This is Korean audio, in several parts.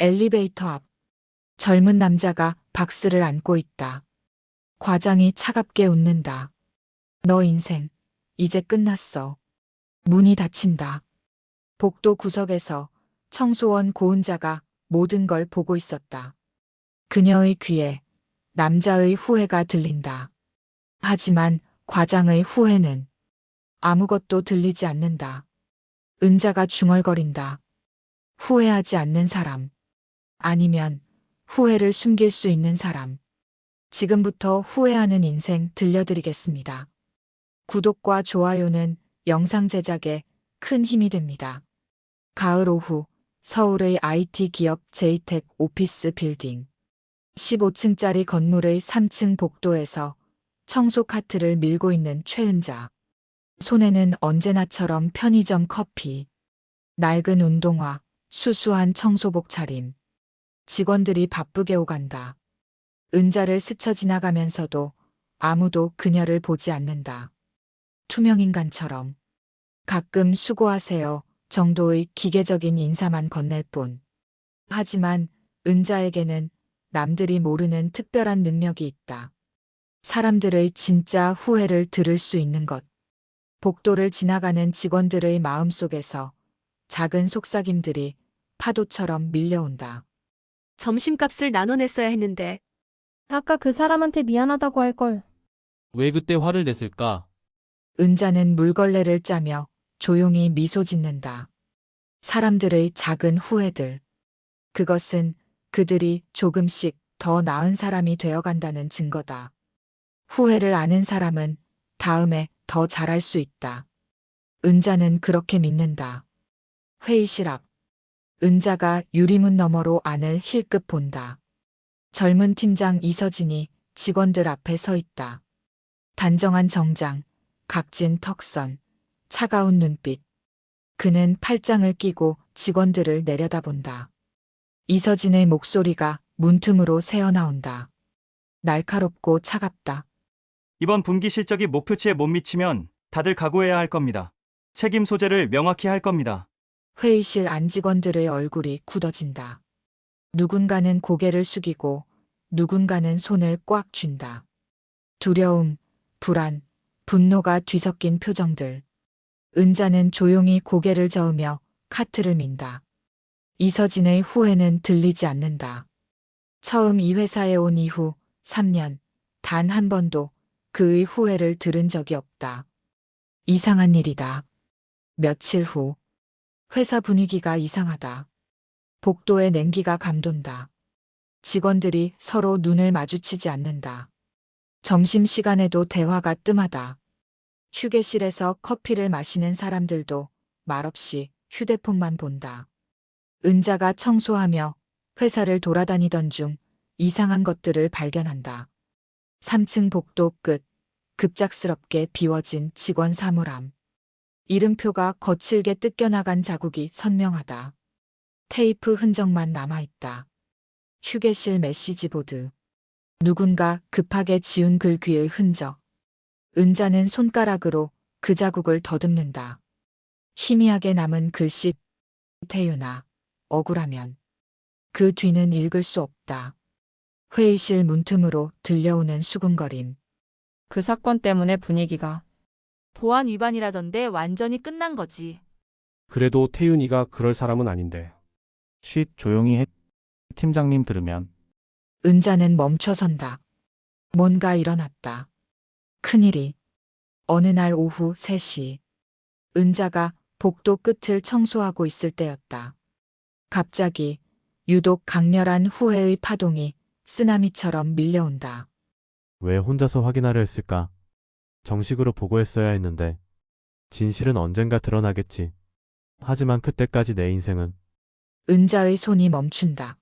엘리베이터 앞. 젊은 남자가 박스를 안고 있다. 과장이 차갑게 웃는다. 너 인생, 이제 끝났어. 문이 닫힌다. 복도 구석에서 청소원 고은자가 모든 걸 보고 있었다. 그녀의 귀에 남자의 후회가 들린다. 하지만 과장의 후회는 아무것도 들리지 않는다. 은자가 중얼거린다. 후회하지 않는 사람. 아니면 후회를 숨길 수 있는 사람. 지금부터 후회하는 인생 들려드리겠습니다. 구독과 좋아요는 영상 제작에 큰 힘이 됩니다. 가을 오후 서울의 IT 기업 제이텍 오피스 빌딩 15층짜리 건물의 3층 복도에서 청소 카트를 밀고 있는 최은자. 손에는 언제나처럼 편의점 커피, 낡은 운동화, 수수한 청소복 차림. 직원들이 바쁘게 오간다. 은자를 스쳐 지나가면서도 아무도 그녀를 보지 않는다. 투명인간처럼 가끔 수고하세요 정도의 기계적인 인사만 건넬 뿐. 하지만 은자에게는 남들이 모르는 특별한 능력이 있다. 사람들의 진짜 후회를 들을 수 있는 것. 복도를 지나가는 직원들의 마음속에서 작은 속삭임들이 파도처럼 밀려온다. 점심값을 나눠냈어야 했는데. 아까 그 사람한테 미안하다고 할 걸. 왜 그때 화를 냈을까? 은자는 물걸레를 짜며 조용히 미소 짓는다. 사람들의 작은 후회들. 그것은 그들이 조금씩 더 나은 사람이 되어간다는 증거다. 후회를 아는 사람은 다음에 더 잘할 수 있다. 은자는 그렇게 믿는다. 회의실 앞. 은자가 유리문 너머로 안을 힐끗 본다. 젊은 팀장 이서진이 직원들 앞에 서 있다. 단정한 정장, 각진 턱선, 차가운 눈빛. 그는 팔짱을 끼고 직원들을 내려다본다. 이서진의 목소리가 문틈으로 새어나온다. 날카롭고 차갑다. 이번 분기 실적이 목표치에 못 미치면 다들 각오해야 할 겁니다. 책임 소재를 명확히 할 겁니다. 회의실 안 직원들의 얼굴이 굳어진다. 누군가는 고개를 숙이고 누군가는 손을 꽉 쥔다. 두려움, 불안, 분노가 뒤섞인 표정들. 은자는 조용히 고개를 저으며 카트를 민다. 이서진의 후회는 들리지 않는다. 처음 이 회사에 온 이후 3년, 단 한 번도 그의 후회를 들은 적이 없다. 이상한 일이다. 며칠 후, 회사 분위기가 이상하다. 복도에 냉기가 감돈다. 직원들이 서로 눈을 마주치지 않는다. 점심시간에도 대화가 뜸하다. 휴게실에서 커피를 마시는 사람들도 말없이 휴대폰만 본다. 은자가 청소하며 회사를 돌아다니던 중 이상한 것들을 발견한다. 3층 복도 끝, 급작스럽게 비워진 직원 사물함. 이름표가 거칠게 뜯겨나간 자국이 선명하다. 테이프 흔적만 남아있다. 휴게실 메시지보드. 누군가 급하게 지운 글 귀의 흔적. 은자는 손가락으로 그 자국을 더듬는다. 희미하게 남은 글씨. 태윤아, 억울하면. 그 뒤는 읽을 수 없다. 회의실 문틈으로 들려오는 수군거림. 그 사건 때문에 분위기가. 보안 위반이라던데 완전히 끝난 거지. 그래도 태윤이가 그럴 사람은 아닌데. 쉿, 조용히 해. 팀장님 들으면. 은자는 멈춰선다. 뭔가 일어났다. 큰일이. 어느 날 오후 3시. 은자가 복도 끝을 청소하고 있을 때였다. 갑자기 유독 강렬한 후회의 파동이 쓰나미처럼 밀려온다. 왜 혼자서 확인하려 했을까? 정식으로 보고했어야 했는데. 진실은 언젠가 드러나겠지. 하지만 그때까지 내 인생은. 은자의 손이 멈춘다.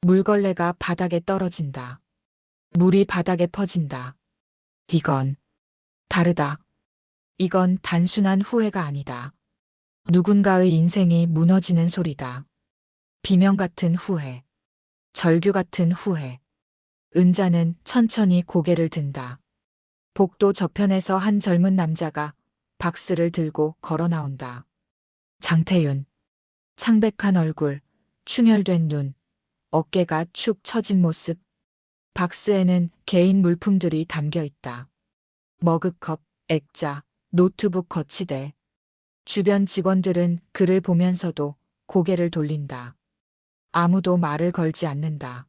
물걸레가 바닥에 떨어진다. 물이 바닥에 퍼진다. 이건 다르다. 이건 단순한 후회가 아니다. 누군가의 인생이 무너지는 소리다. 비명 같은 후회. 절규 같은 후회. 은자는 천천히 고개를 든다. 복도 저편에서 한 젊은 남자가 박스를 들고 걸어 나온다. 장태윤. 창백한 얼굴, 충혈된 눈, 어깨가 축 처진 모습. 박스에는 개인 물품들이 담겨 있다. 머그컵, 액자, 노트북 거치대. 주변 직원들은 그를 보면서도 고개를 돌린다. 아무도 말을 걸지 않는다.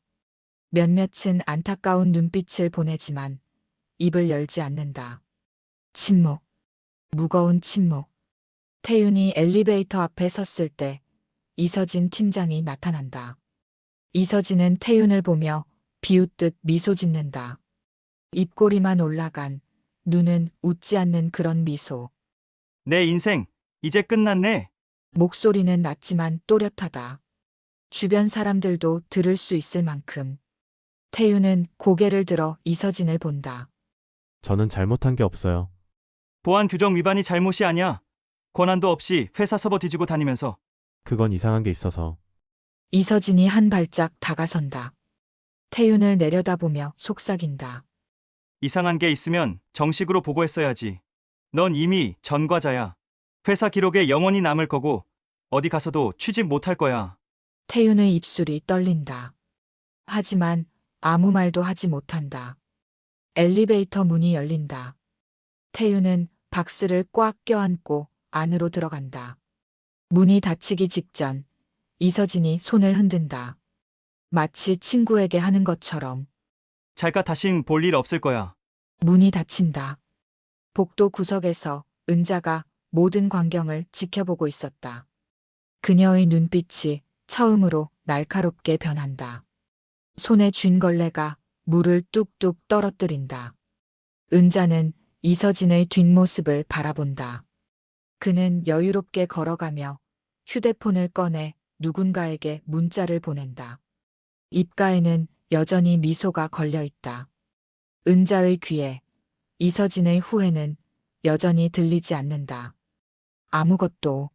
몇몇은 안타까운 눈빛을 보내지만 입을 열지 않는다. 침묵. 무거운 침묵. 태윤이 엘리베이터 앞에 섰을 때 이서진 팀장이 나타난다. 이서진은 태윤을 보며 비웃듯 미소 짓는다. 입꼬리만 올라간, 눈은 웃지 않는 그런 미소. 내 인생, 이제 끝났네. 목소리는 낮지만 또렷하다. 주변 사람들도 들을 수 있을 만큼. 태윤은 고개를 들어 이서진을 본다. 저는 잘못한 게 없어요. 보안 규정 위반이 잘못이 아니야. 권한도 없이 회사 서버 뒤지고 다니면서. 그건 이상한 게 있어서. 이서진이 한 발짝 다가선다. 태윤을 내려다보며 속삭인다. 이상한 게 있으면 정식으로 보고했어야지. 넌 이미 전과자야. 회사 기록에 영원히 남을 거고 어디 가서도 취직 못할 거야. 태윤의 입술이 떨린다. 하지만 아무 말도 하지 못한다. 엘리베이터 문이 열린다. 태윤은 박스를 꽉 껴안고 안으로 들어간다. 문이 닫히기 직전 이서진이 손을 흔든다. 마치 친구에게 하는 것처럼. 잘가 다신 볼 일 없을 거야. 문이 닫힌다. 복도 구석에서 은자가 모든 광경을 지켜보고 있었다. 그녀의 눈빛이 처음으로 날카롭게 변한다. 손에 쥔 걸레가 물을 뚝뚝 떨어뜨린다. 은자는 이서진의 뒷모습을 바라본다. 그는 여유롭게 걸어가며 휴대폰을 꺼내 누군가에게 문자를 보낸다. 입가에는 여전히 미소가 걸려 있다. 은자의 귀에 이서진의 후회는 여전히 들리지 않는다. 아무것도.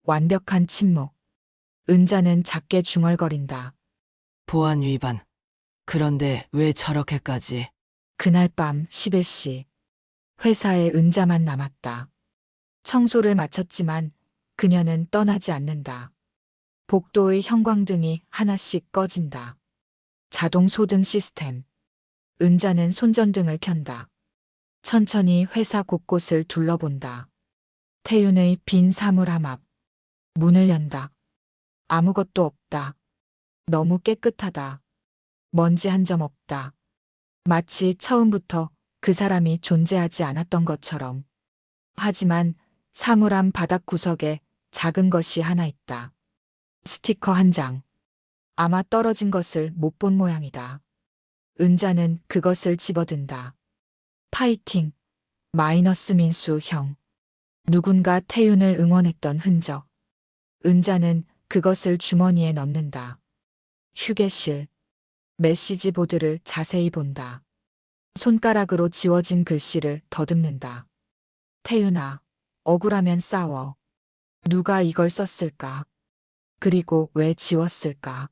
완벽한 침묵. 은자는 작게 중얼거린다. 보안 위반. 그런데 왜 저렇게까지? 그날 밤 11시. 회사에 은자만 남았다. 청소를 마쳤지만 그녀는 떠나지 않는다. 복도의 형광등이 하나씩 꺼진다. 자동 소등 시스템. 은자는 손전등을 켠다. 천천히 회사 곳곳을 둘러본다. 태윤의 빈 사물함 앞. 문을 연다. 아무것도 없다. 너무 깨끗하다. 먼지 한 점 없다. 마치 처음부터 그 사람이 존재하지 않았던 것처럼. 하지만 사물함 바닥 구석에 작은 것이 하나 있다. 스티커 한 장. 아마 떨어진 것을 못 본 모양이다. 은자는 그것을 집어든다. 파이팅. 마이너스 민수 형. 누군가 태윤을 응원했던 흔적. 은자는 그것을 주머니에 넣는다. 휴게실. 메시지 보드를 자세히 본다. 손가락으로 지워진 글씨를 더듬는다. 태윤아, 억울하면 싸워. 누가 이걸 썼을까? 그리고 왜 지웠을까?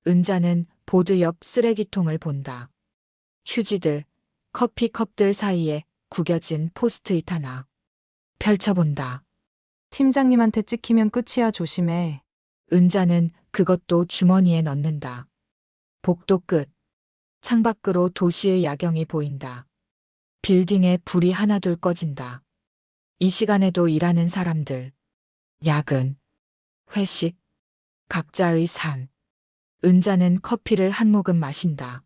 은자는 보드 옆 쓰레기통을 본다. 휴지들, 커피컵들 사이에 구겨진 포스트잇 하나. 펼쳐본다. 팀장님한테 찍히면 끝이야, 조심해. 은자는 그것도 주머니에 넣는다. 복도 끝. 창밖으로 도시의 야경이 보인다. 빌딩에 불이 하나둘 꺼진다. 이 시간에도 일하는 사람들. 야근. 회식. 각자의 삶. 은자는 커피를 한 모금 마신다.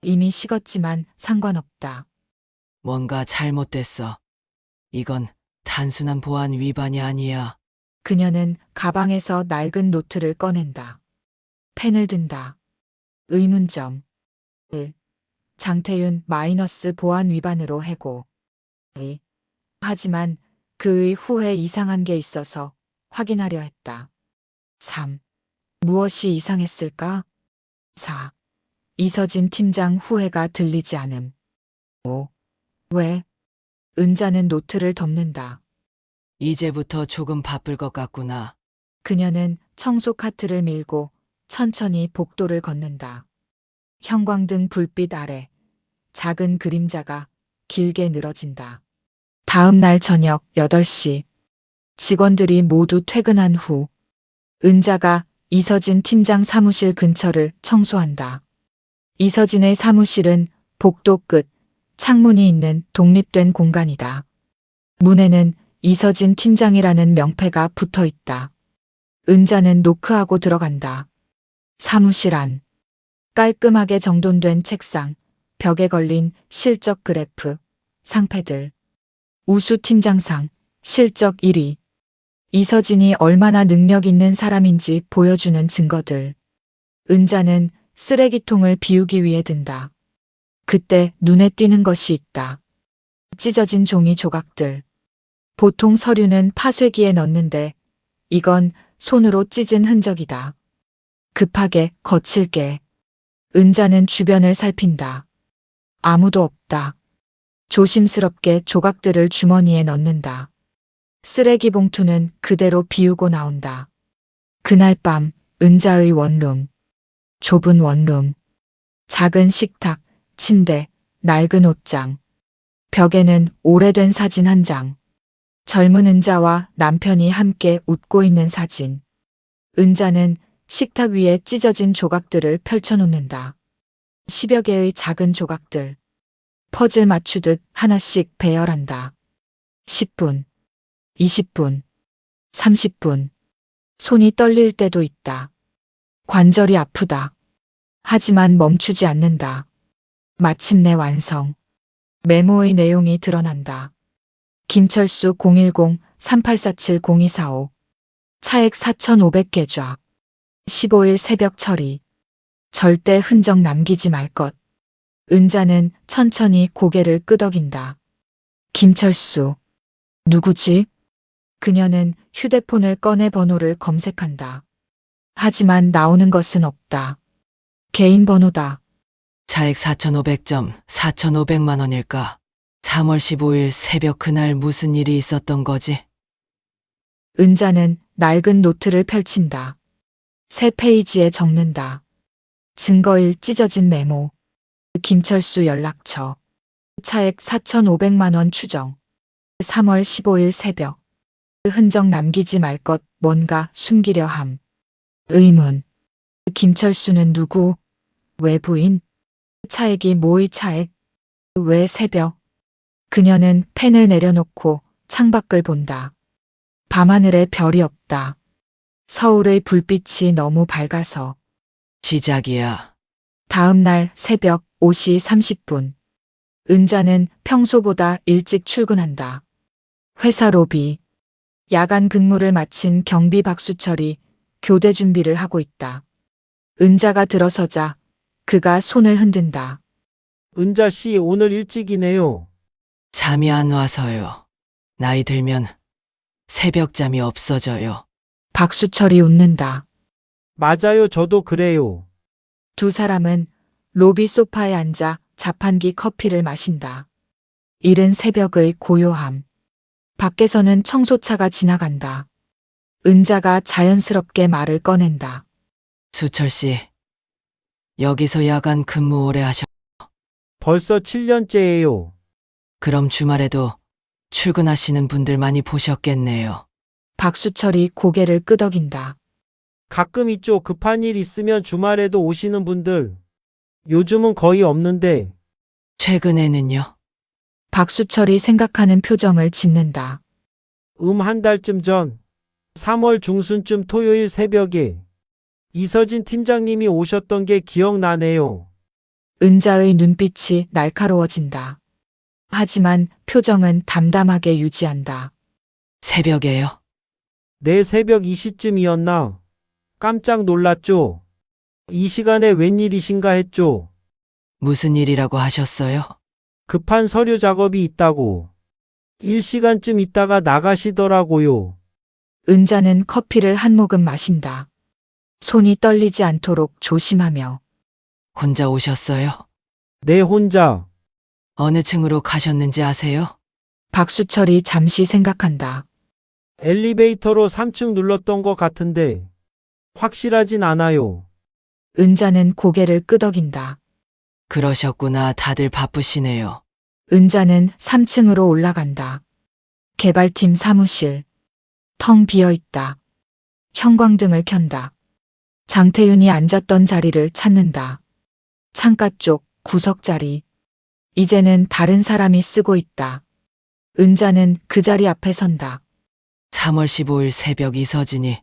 이미 식었지만 상관없다. 뭔가 잘못됐어. 이건 단순한 보안 위반이 아니야. 그녀는 가방에서 낡은 노트를 꺼낸다. 펜을 든다. 의문점. 장태윤 마이너스 보안 위반으로 해고. 하지만 그의 후에 이상한 게 있어서 확인하려 했다. 3. 무엇이 이상했을까? 4. 이서진 팀장 후회가 들리지 않음. 5. 왜? 은자는 노트를 덮는다. 이제부터 조금 바쁠 것 같구나. 그녀는 청소 카트를 밀고 천천히 복도를 걷는다. 형광등 불빛 아래 작은 그림자가 길게 늘어진다. 다음 날 저녁 8시. 직원들이 모두 퇴근한 후 은자가 이서진 팀장 사무실 근처를 청소한다. 이서진의 사무실은 복도 끝, 창문이 있는 독립된 공간이다. 문에는 이서진 팀장이라는 명패가 붙어 있다. 은자는 노크하고 들어간다. 사무실 안. 깔끔하게 정돈된 책상, 벽에 걸린 실적 그래프, 상패들. 우수 팀장상, 실적 1위. 이서진이 얼마나 능력 있는 사람인지 보여주는 증거들. 은자는 쓰레기통을 비우기 위해 든다. 그때 눈에 띄는 것이 있다. 찢어진 종이 조각들. 보통 서류는 파쇄기에 넣는데 이건 손으로 찢은 흔적이다. 급하게 거칠게. 은자는 주변을 살핀다. 아무도 없다. 조심스럽게 조각들을 주머니에 넣는다. 쓰레기 봉투는 그대로 비우고 나온다. 그날 밤 은자의 원룸. 좁은 원룸. 작은 식탁, 침대, 낡은 옷장. 벽에는 오래된 사진 한 장. 젊은 은자와 남편이 함께 웃고 있는 사진. 은자는 식탁 위에 찢어진 조각들을 펼쳐놓는다. 10여 개의 작은 조각들. 퍼즐 맞추듯 하나씩 배열한다. 10분, 20분, 30분. 손이 떨릴 때도 있다. 관절이 아프다. 하지만 멈추지 않는다. 마침내 완성. 메모의 내용이 드러난다. 김철수 010-3847-0245. 차액 4,500개 좌. 15일 새벽 처리. 절대 흔적 남기지 말 것. 은자는 천천히 고개를 끄덕인다. 김철수. 누구지? 그녀는 휴대폰을 꺼내 번호를 검색한다. 하지만 나오는 것은 없다. 개인 번호다. 차액 4,500점, 4,500만 원일까? 3월 15일 새벽 그날 무슨 일이 있었던 거지? 은자는 낡은 노트를 펼친다. 새 페이지에 적는다. 증거일 찢어진 메모. 김철수 연락처. 차액 4,500만 원 추정. 3월 15일 새벽. 흔적 남기지 말 것, 뭔가 숨기려 함. 의문. 김철수는 누구? 외부인? 차액이 뭐의 차액? 왜 새벽? 그녀는 펜을 내려놓고 창밖을 본다. 밤하늘에 별이 없다. 서울의 불빛이 너무 밝아서. 시작이야. 다음 날 새벽 5시 30분. 은자는 평소보다 일찍 출근한다. 회사 로비. 야간 근무를 마친 경비 박수철이 교대 준비를 하고 있다. 은자가 들어서자 그가 손을 흔든다. 은자 씨 오늘 일찍이네요. 잠이 안 와서요. 나이 들면 새벽잠이 없어져요. 박수철이 웃는다. 맞아요, 저도 그래요. 두 사람은 로비 소파에 앉아 자판기 커피를 마신다. 이른 새벽의 고요함. 밖에서는 청소차가 지나간다. 은자가 자연스럽게 말을 꺼낸다. 수철 씨, 여기서 야간 근무 오래 하셨... 벌써 7년째예요. 그럼 주말에도 출근하시는 분들 많이 보셨겠네요. 박수철이 고개를 끄덕인다. 가끔 있죠. 급한 일 있으면 주말에도 오시는 분들. 요즘은 거의 없는데. 최근에는요? 박수철이 생각하는 표정을 짓는다. 한 달쯤 전 3월 중순쯤 토요일 새벽에 이서진 팀장님이 오셨던 게 기억나네요. 은자의 눈빛이 날카로워진다. 하지만 표정은 담담하게 유지한다. 새벽에요? 내 새벽 2시쯤이었나? 깜짝 놀랐죠. 이 시간에 웬일이신가 했죠. 무슨 일이라고 하셨어요? 급한 서류 작업이 있다고. 1시간쯤 있다가 나가시더라고요. 은자는 커피를 한 모금 마신다. 손이 떨리지 않도록 조심하며. 혼자 오셨어요? 내 혼자. 어느 층으로 가셨는지 아세요? 박수철이 잠시 생각한다. 엘리베이터로 3층 눌렀던 것 같은데 확실하진 않아요. 은자는 고개를 끄덕인다. 그러셨구나. 다들 바쁘시네요. 은자는 3층으로 올라간다. 개발팀 사무실. 텅 비어 있다. 형광등을 켠다. 장태윤이 앉았던 자리를 찾는다. 창가 쪽 구석 자리. 이제는 다른 사람이 쓰고 있다. 은자는 그 자리 앞에 선다. 3월 15일 새벽 이서진이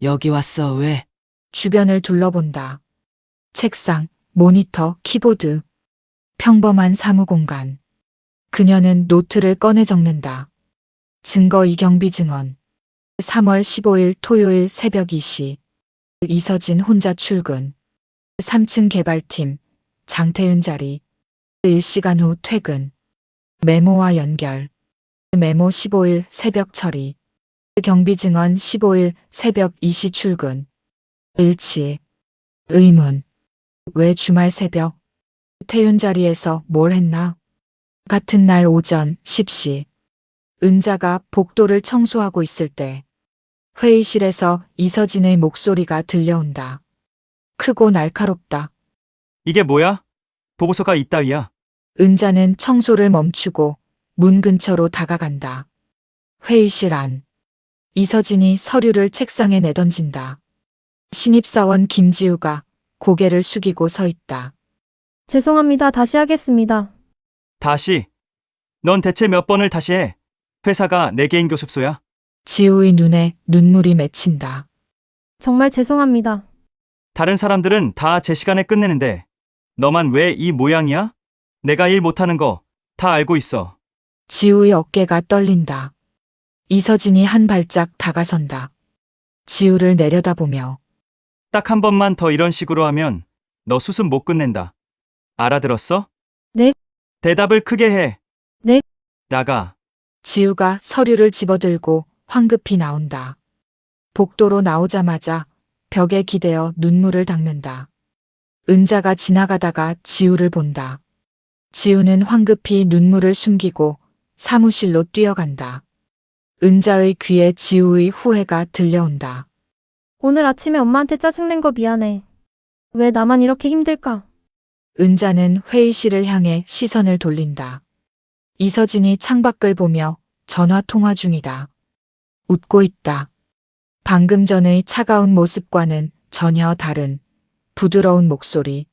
여기 왔어. 왜? 주변을 둘러본다. 책상, 모니터, 키보드. 평범한 사무 공간. 그녀는 노트를 꺼내 적는다. 증거 이경비 증언. 3월 15일 토요일 새벽 2시. 이서진 혼자 출근. 3층 개발팀. 장태윤 자리. 1시간 후 퇴근. 메모와 연결. 메모 15일 새벽 처리. 경비 증언 15일 새벽 2시 출근. 일치. 의문. 왜 주말 새벽? 태윤 자리에서 뭘 했나? 같은 날 오전 10시. 은자가 복도를 청소하고 있을 때 회의실에서 이서진의 목소리가 들려온다. 크고 날카롭다. 이게 뭐야? 보고서가 이따위야. 은자는 청소를 멈추고 문 근처로 다가간다. 회의실 안. 이서진이 서류를 책상에 내던진다. 신입사원 김지우가 고개를 숙이고 서 있다. 죄송합니다. 다시 하겠습니다. 다시. 넌 대체 몇 번을 다시 해? 회사가 내 개인 교습소야. 지우의 눈에 눈물이 맺힌다. 정말 죄송합니다. 다른 사람들은 다 제 시간에 끝내는데 너만 왜 이 모양이야? 내가 일 못하는 거 다 알고 있어. 지우의 어깨가 떨린다. 이서진이 한 발짝 다가선다. 지우를 내려다보며 딱 한 번만 더 이런 식으로 하면 너 수습 못 끝낸다. 알아들었어? 네. 대답을 크게 해. 네. 나가. 지우가 서류를 집어들고 황급히 나온다. 복도로 나오자마자 벽에 기대어 눈물을 닦는다. 은자가 지나가다가 지우를 본다. 지우는 황급히 눈물을 숨기고 사무실로 뛰어간다. 은자의 귀에 지우의 후회가 들려온다. 오늘 아침에 엄마한테 짜증낸 거 미안해. 왜 나만 이렇게 힘들까? 은자는 회의실을 향해 시선을 돌린다. 이서진이 창밖을 보며 전화 통화 중이다. 웃고 있다. 방금 전의 차가운 모습과는 전혀 다른 부드러운 목소리.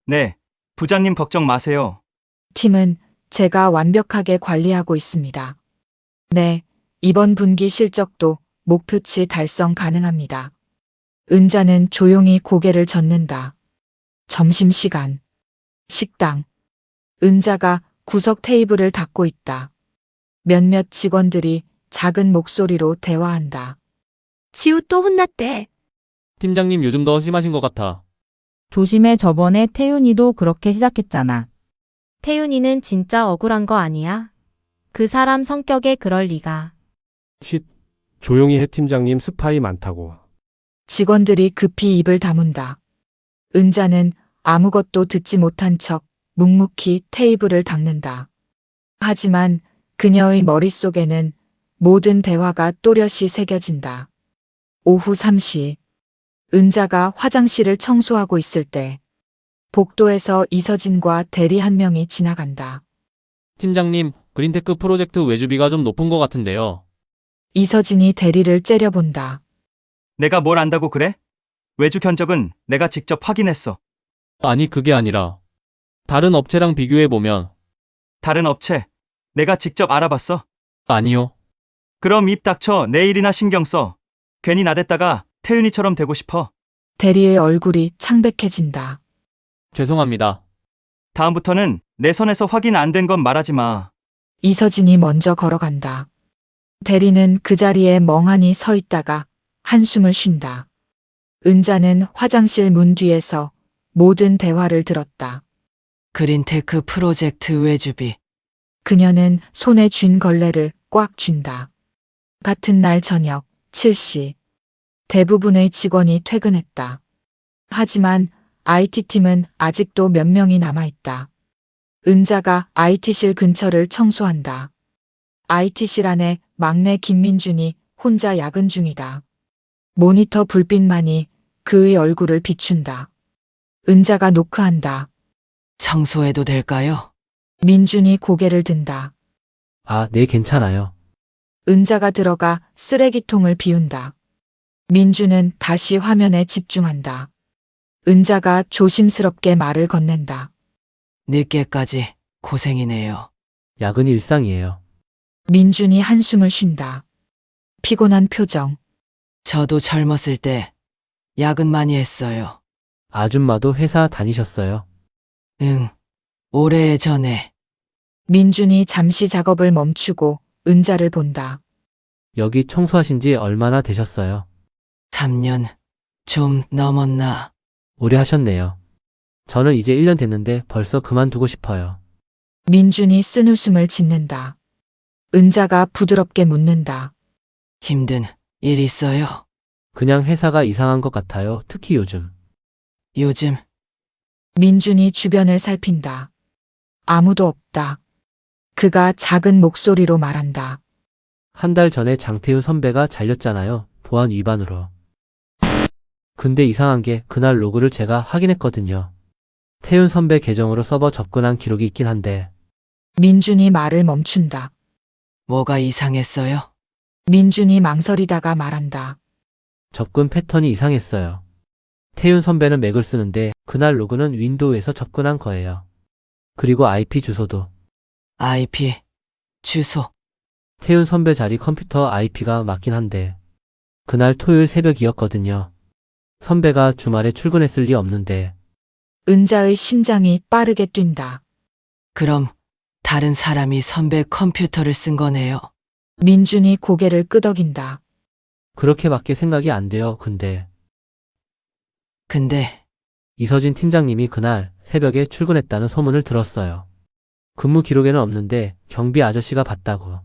네. 부장님 걱정 마세요. 팀은 제가 완벽하게 관리하고 있습니다. 네, 이번 분기 실적도 목표치 달성 가능합니다. 은자는 조용히 고개를 젓는다. 점심시간. 식당. 은자가 구석 테이블을 닦고 있다. 몇몇 직원들이 작은 목소리로 대화한다. 지우 또 혼났대. 팀장님 요즘 더 심하신 것 같아. 조심해. 저번에 태윤이도 그렇게 시작했잖아. 태윤이는 진짜 억울한 거 아니야? 그 사람 성격에 그럴 리가. 쉿. 조용히 해 팀장님 스파이 많다고. 직원들이 급히 입을 다문다. 은자는 아무것도 듣지 못한 척 묵묵히 테이블을 닦는다. 하지만 그녀의 머릿속에는 모든 대화가 또렷이 새겨진다. 오후 3시. 은자가 화장실을 청소하고 있을 때 복도에서 이서진과 대리 한 명이 지나간다. 팀장님, 그린테크 프로젝트 외주비가 좀 높은 것 같은데요. 이서진이 대리를 째려본다. 내가 뭘 안다고 그래? 외주 견적은 내가 직접 확인했어. 아니, 그게 아니라 다른 업체랑 비교해보면. 다른 업체. 내가 직접 알아봤어. 아니요. 그럼 입 닥쳐. 내 일이나 신경 써. 괜히 나댔다가 태윤이처럼 되고 싶어. 대리의 얼굴이 창백해진다. 죄송합니다. 다음부터는 내 선에서 확인 안 된 건 말하지 마. 이서진이 먼저 걸어간다. 대리는 그 자리에 멍하니 서 있다가 한숨을 쉰다. 은자는 화장실 문 뒤에서 모든 대화를 들었다. 그린테크 프로젝트 외주비. 그녀는 손에 쥔 걸레를 꽉 쥔다. 같은 날 저녁 7시. 대부분의 직원이 퇴근했다. 하지만 IT팀은 아직도 몇 명이 남아있다. 은자가 IT실 근처를 청소한다. IT실 안에 막내 김민준이 혼자 야근 중이다. 모니터 불빛만이 그의 얼굴을 비춘다. 은자가 노크한다. 청소해도 될까요? 민준이 고개를 든다. 아, 네, 괜찮아요. 은자가 들어가 쓰레기통을 비운다. 민주는 다시 화면에 집중한다. 은자가 조심스럽게 말을 건넨다. 늦게까지 고생이네요. 야근이 일상이에요. 민준이 한숨을 쉰다. 피곤한 표정. 저도 젊었을 때 야근 많이 했어요. 아줌마도 회사 다니셨어요. 응, 오래전에. 민준이 잠시 작업을 멈추고 은자를 본다. 여기 청소하신 지 얼마나 되셨어요? 3년 좀 넘었나? 오래 하셨네요. 저는 이제 1년 됐는데 벌써 그만두고 싶어요. 민준이 쓴웃음을 짓는다. 은자가 부드럽게 묻는다. 힘든 일 있어요? 그냥 회사가 이상한 것 같아요. 특히 요즘. 요즘 민준이 주변을 살핀다. 아무도 없다. 그가 작은 목소리로 말한다. 한 달 전에 장태훈 선배가 잘렸잖아요. 보안 위반으로. 근데 이상한 게 그날 로그를 제가 확인했거든요. 태훈 선배 계정으로 서버 접근한 기록이 있긴 한데 민준이 말을 멈춘다. 뭐가 이상했어요? 민준이 망설이다가 말한다. 접근 패턴이 이상했어요. 태훈 선배는 맥을 쓰는데 그날 로그는 윈도우에서 접근한 거예요. 그리고 IP 주소도. IP 주소. 태훈 선배 자리 컴퓨터 IP가 맞긴 한데 그날 토요일 새벽이었거든요. 선배가 주말에 출근했을 리 없는데 은자의 심장이 빠르게 뛴다. 그럼 다른 사람이 선배 컴퓨터를 쓴 거네요. 민준이 고개를 끄덕인다. 그렇게밖에 생각이 안 돼요. 근데 이서진 팀장님이 그날 새벽에 출근했다는 소문을 들었어요. 근무 기록에는 없는데 경비 아저씨가 봤다고.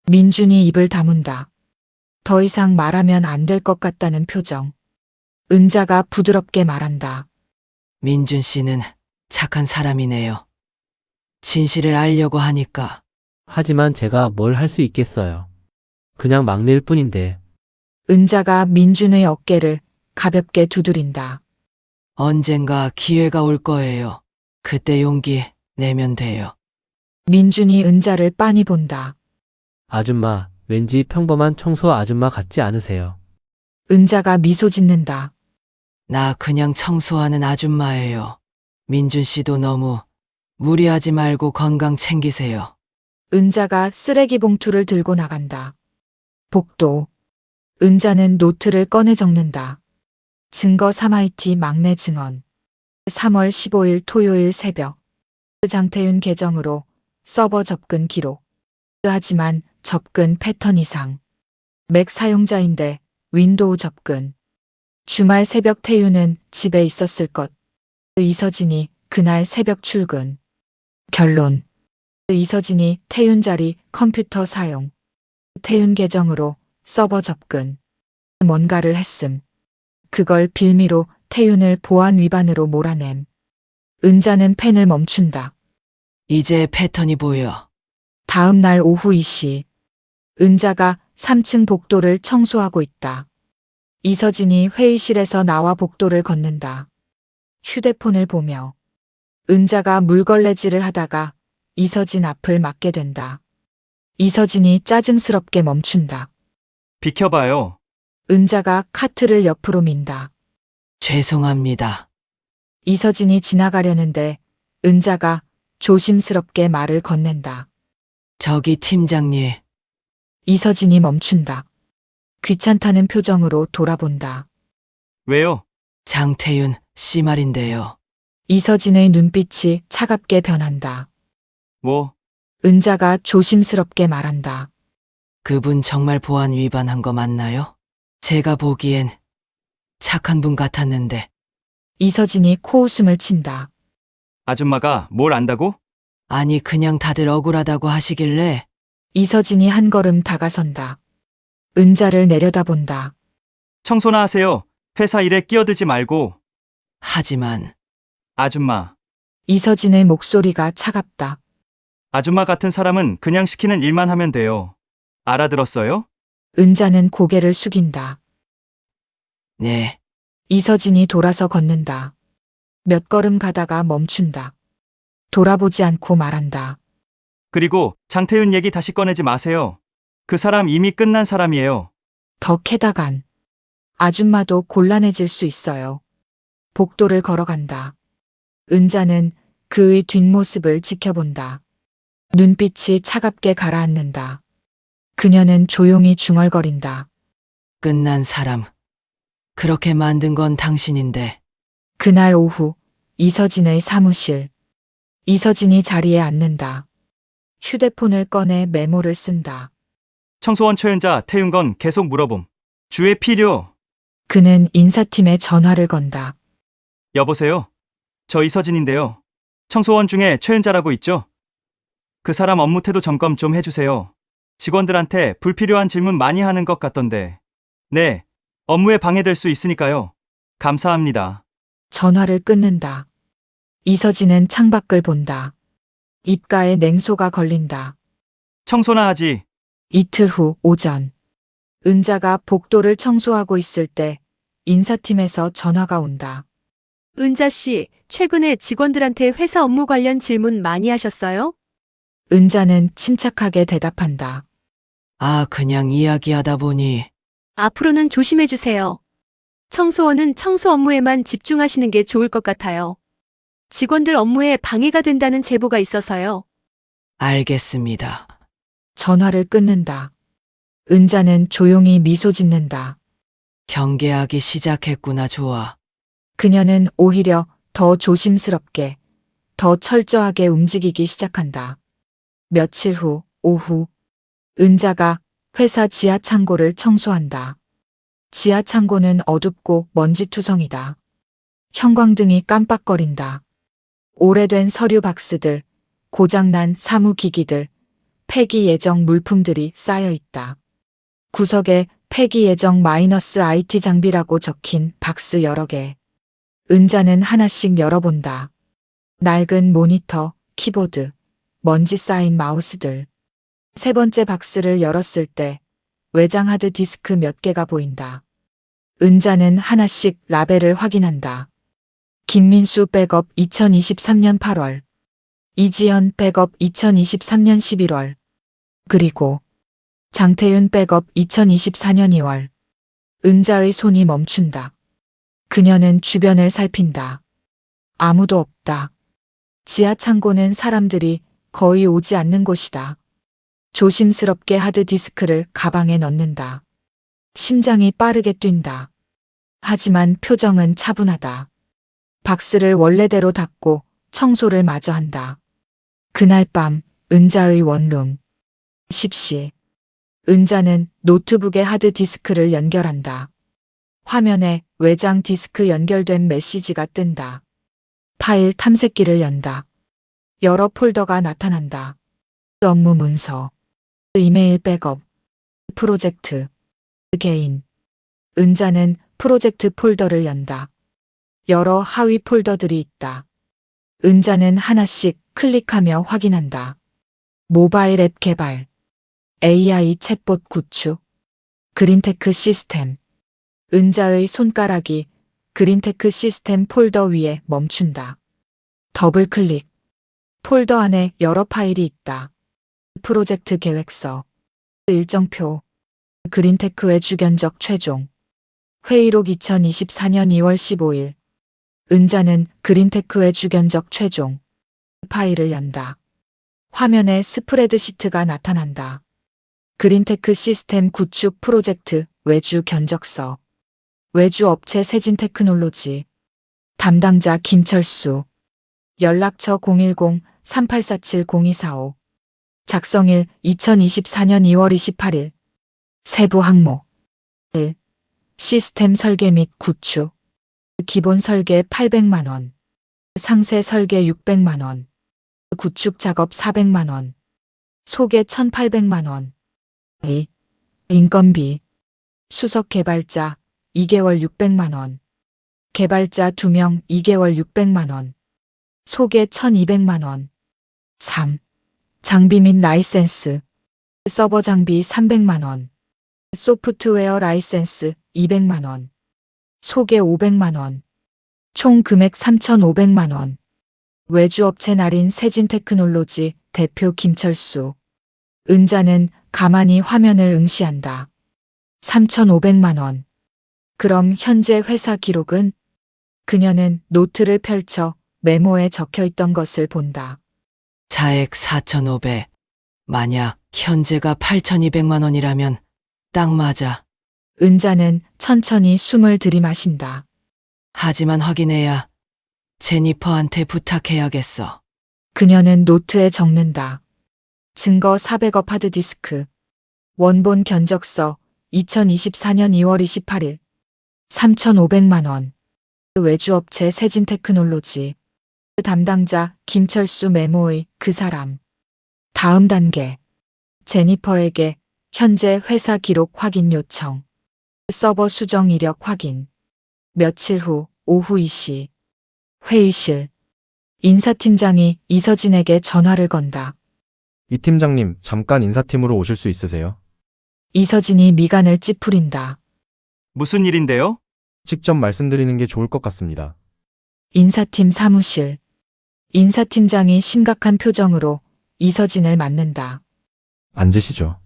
민준이 입을 다문다. 더 이상 말하면 안 될 것 같다는 표정. 은자가 부드럽게 말한다. 민준 씨는 착한 사람이네요. 진실을 알려고 하니까. 하지만 제가 뭘 할 수 있겠어요. 그냥 막내일 뿐인데. 은자가 민준의 어깨를 가볍게 두드린다. 언젠가 기회가 올 거예요. 그때 용기 내면 돼요. 민준이 은자를 빤히 본다. 아줌마, 왠지 평범한 청소 아줌마 같지 않으세요? 은자가 미소 짓는다. 나 그냥 청소하는 아줌마예요. 민준 씨도 너무 무리하지 말고 건강 챙기세요. 은자가 쓰레기 봉투를 들고 나간다. 복도. 은자는 노트를 꺼내 적는다. 증거 3IT 막내 증언. 3월 15일 토요일 새벽. 장태윤 계정으로 서버 접근 기록. 하지만 접근 패턴 이상. 맥 사용자인데 윈도우 접근. 주말 새벽 태윤은 집에 있었을 것. 이서진이 그날 새벽 출근. 결론. 이서진이 태윤 자리 컴퓨터 사용. 태윤 계정으로 서버 접근. 뭔가를 했음. 그걸 빌미로 태윤을 보안 위반으로 몰아냄. 은자는 펜을 멈춘다. 이제 패턴이 보여. 다음 날 오후 2시. 은자가 3층 복도를 청소하고 있다. 이서진이 회의실에서 나와 복도를 걷는다. 휴대폰을 보며. 은자가 물걸레질을 하다가 이서진 앞을 맞게 된다. 이서진이 짜증스럽게 멈춘다. 비켜봐요. 은자가 카트를 옆으로 민다. 죄송합니다. 이서진이 지나가려는데 은자가 조심스럽게 말을 건넨다. 저기 팀장님. 이서진이 멈춘다. 귀찮다는 표정으로 돌아본다. 왜요? 장태윤 씨 말인데요. 이서진의 눈빛이 차갑게 변한다. 뭐? 은자가 조심스럽게 말한다. 그분 정말 보안 위반한 거 맞나요? 제가 보기엔 착한 분 같았는데. 이서진이 코웃음을 친다. 아줌마가 뭘 안다고? 아니 그냥 다들 억울하다고 하시길래. 이서진이 한 걸음 다가선다. 은자를 내려다본다. 청소나 하세요. 회사 일에 끼어들지 말고. 하지만 아줌마. 이서진의 목소리가 차갑다. 아줌마 같은 사람은 그냥 시키는 일만 하면 돼요. 알아들었어요? 은자는 고개를 숙인다. 네. 이서진이 돌아서 걷는다. 몇 걸음 가다가 멈춘다. 돌아보지 않고 말한다. 그리고 장태윤 얘기 다시 꺼내지 마세요. 그 사람 이미 끝난 사람이에요. 더 캐다간. 아줌마도 곤란해질 수 있어요. 복도를 걸어간다. 은자는 그의 뒷모습을 지켜본다. 눈빛이 차갑게 가라앉는다. 그녀는 조용히 중얼거린다. 끝난 사람. 그렇게 만든 건 당신인데. 그날 오후 이서진의 사무실. 이서진이 자리에 앉는다. 휴대폰을 꺼내 메모를 쓴다. 청소원 최은자 태운 건 계속 물어봄. 주의 필요. 그는 인사팀에 전화를 건다. 여보세요? 저 이서진인데요. 청소원 중에 최은자라고 있죠? 그 사람 업무 태도 점검 좀 해주세요. 직원들한테 불필요한 질문 많이 하는 것 같던데. 네, 업무에 방해될 수 있으니까요. 감사합니다. 전화를 끊는다. 이서진은 창밖을 본다. 입가에 냉소가 걸린다. 청소나 하지. 이틀 후 오전. 은자가 복도를 청소하고 있을 때 인사팀에서 전화가 온다. 은자 씨, 최근에 직원들한테 회사 업무 관련 질문 많이 하셨어요? 은자는 침착하게 대답한다. 아, 그냥 이야기하다 보니. 앞으로는 조심해 주세요. 청소원은 청소 업무에만 집중하시는 게 좋을 것 같아요. 직원들 업무에 방해가 된다는 제보가 있어서요. 알겠습니다. 전화를 끊는다. 은자는 조용히 미소 짓는다. 경계하기 시작했구나, 좋아. 그녀는 오히려 더 조심스럽게, 더 철저하게 움직이기 시작한다. 며칠 후 오후, 은자가 회사 지하 창고를 청소한다. 지하 창고는 어둡고 먼지투성이다. 형광등이 깜빡거린다. 오래된 서류 박스들, 고장난 사무기기들, 폐기 예정 물품들이 쌓여 있다. 구석에 폐기 예정 -IT 장비라고 적힌 박스 여러 개. 은자는 하나씩 열어본다. 낡은 모니터, 키보드, 먼지 쌓인 마우스들. 세 번째 박스를 열었을 때 외장 하드 디스크 몇 개가 보인다. 은자는 하나씩 라벨을 확인한다. 김민수 백업 2023년 8월. 이지연 백업 2023년 11월. 그리고 장태윤 백업 2024년 2월. 은자의 손이 멈춘다. 그녀는 주변을 살핀다. 아무도 없다. 지하 창고는 사람들이 거의 오지 않는 곳이다. 조심스럽게 하드 디스크를 가방에 넣는다. 심장이 빠르게 뛴다. 하지만 표정은 차분하다. 박스를 원래대로 닫고 청소를 마저 한다. 그날 밤 은자의 원룸. 10시. 은자는 노트북에 하드 디스크를 연결한다. 화면에 외장 디스크 연결된 메시지가 뜬다. 파일 탐색기를 연다. 여러 폴더가 나타난다. 업무 문서, 이메일 백업, 프로젝트, 개인. 은자는 프로젝트 폴더를 연다. 여러 하위 폴더들이 있다. 은자는 하나씩 클릭하며 확인한다. 모바일 앱 개발, AI 챗봇 구축, 그린테크 시스템. 은자의 손가락이 그린테크 시스템 폴더 위에 멈춘다. 더블 클릭. 폴더 안에 여러 파일이 있다. 프로젝트 계획서, 일정표, 그린테크의 주견적 최종, 회의록 2024년 2월 15일. 은자는 그린테크의 주견적 최종 파일을 연다. 화면에 스프레드시트가 나타난다. 그린테크 시스템 구축 프로젝트 외주 견적서. 외주 업체 세진테크놀로지. 담당자 김철수. 연락처 010-3847-0245. 작성일 2024년 2월 28일. 세부 항목. 1. 시스템 설계 및 구축. 기본 설계 800만 원. 상세 설계 600만 원. 구축 작업 400만 원. 소개 1800만 원. 2. 인건비. 수석 개발자 2개월 600만 원. 개발자 2명 2개월 600만 원. 소개 1200만 원. 3. 장비 및 라이센스. 서버 장비 300만 원. 소프트웨어 라이센스 200만 원. 소개 500만 원. 총 금액 3,500만 원. 외주업체 날인 세진테크놀로지 대표 김철수. 은자는 가만히 화면을 응시한다. 3,500만 원. 그럼 현재 회사 기록은? 그녀는 노트를 펼쳐 메모에 적혀 있던 것을 본다. 차액 4,500. 만약 현재가 8,200만 원이라면 딱 맞아. 은자는 천천히 숨을 들이마신다. 하지만 확인해야 제니퍼한테 부탁해야겠어. 그녀는 노트에 적는다. 증거 400억 하드디스크. 원본 견적서 2024년 2월 28일. 3,500만 원. 외주업체 세진테크놀로지. 담당자 김철수 메모의 그 사람. 다음 단계. 제니퍼에게 현재 회사 기록 확인 요청. 서버 수정 이력 확인. 며칠 후 오후 2시. 회의실. 인사팀장이 이서진에게 전화를 건다. 이 팀장님, 잠깐 인사팀으로 오실 수 있으세요? 이서진이 미간을 찌푸린다. 무슨 일인데요? 직접 말씀드리는 게 좋을 것 같습니다. 인사팀 사무실. 인사팀장이 심각한 표정으로 이서진을 맞는다. 앉으시죠.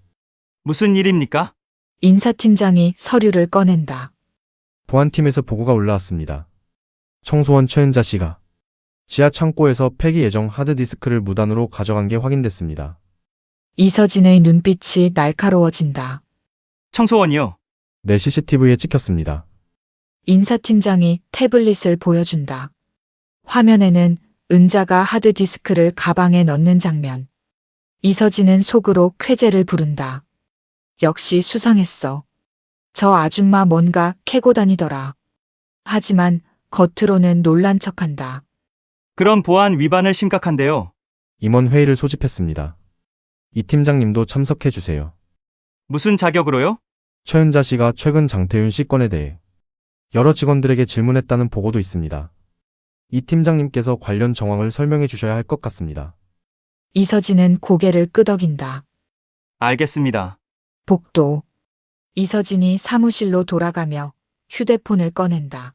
무슨 일입니까? 인사팀장이 서류를 꺼낸다. 보안팀에서 보고가 올라왔습니다. 청소원 최은자 씨가 지하 창고에서 폐기 예정 하드디스크를 무단으로 가져간 게 확인됐습니다. 이서진의 눈빛이 날카로워진다. 청소원이요. 내 CCTV에 찍혔습니다. 인사팀장이 태블릿을 보여준다. 화면에는 은자가 하드디스크를 가방에 넣는 장면. 이서진은 속으로 쾌재를 부른다. 역시 수상했어. 저 아줌마 뭔가 캐고 다니더라. 하지만 겉으로는 놀란 척한다. 그런 보안 위반을 심각한데요. 임원 회의를 소집했습니다. 이 팀장님도 참석해 주세요. 무슨 자격으로요? 최은자 씨가 최근 장태윤 씨 건에 대해 여러 직원들에게 질문했다는 보고도 있습니다. 이 팀장님께서 관련 정황을 설명해 주셔야 할 것 같습니다. 이서진은 고개를 끄덕인다. 알겠습니다. 복도. 이서진이 사무실로 돌아가며 휴대폰을 꺼낸다.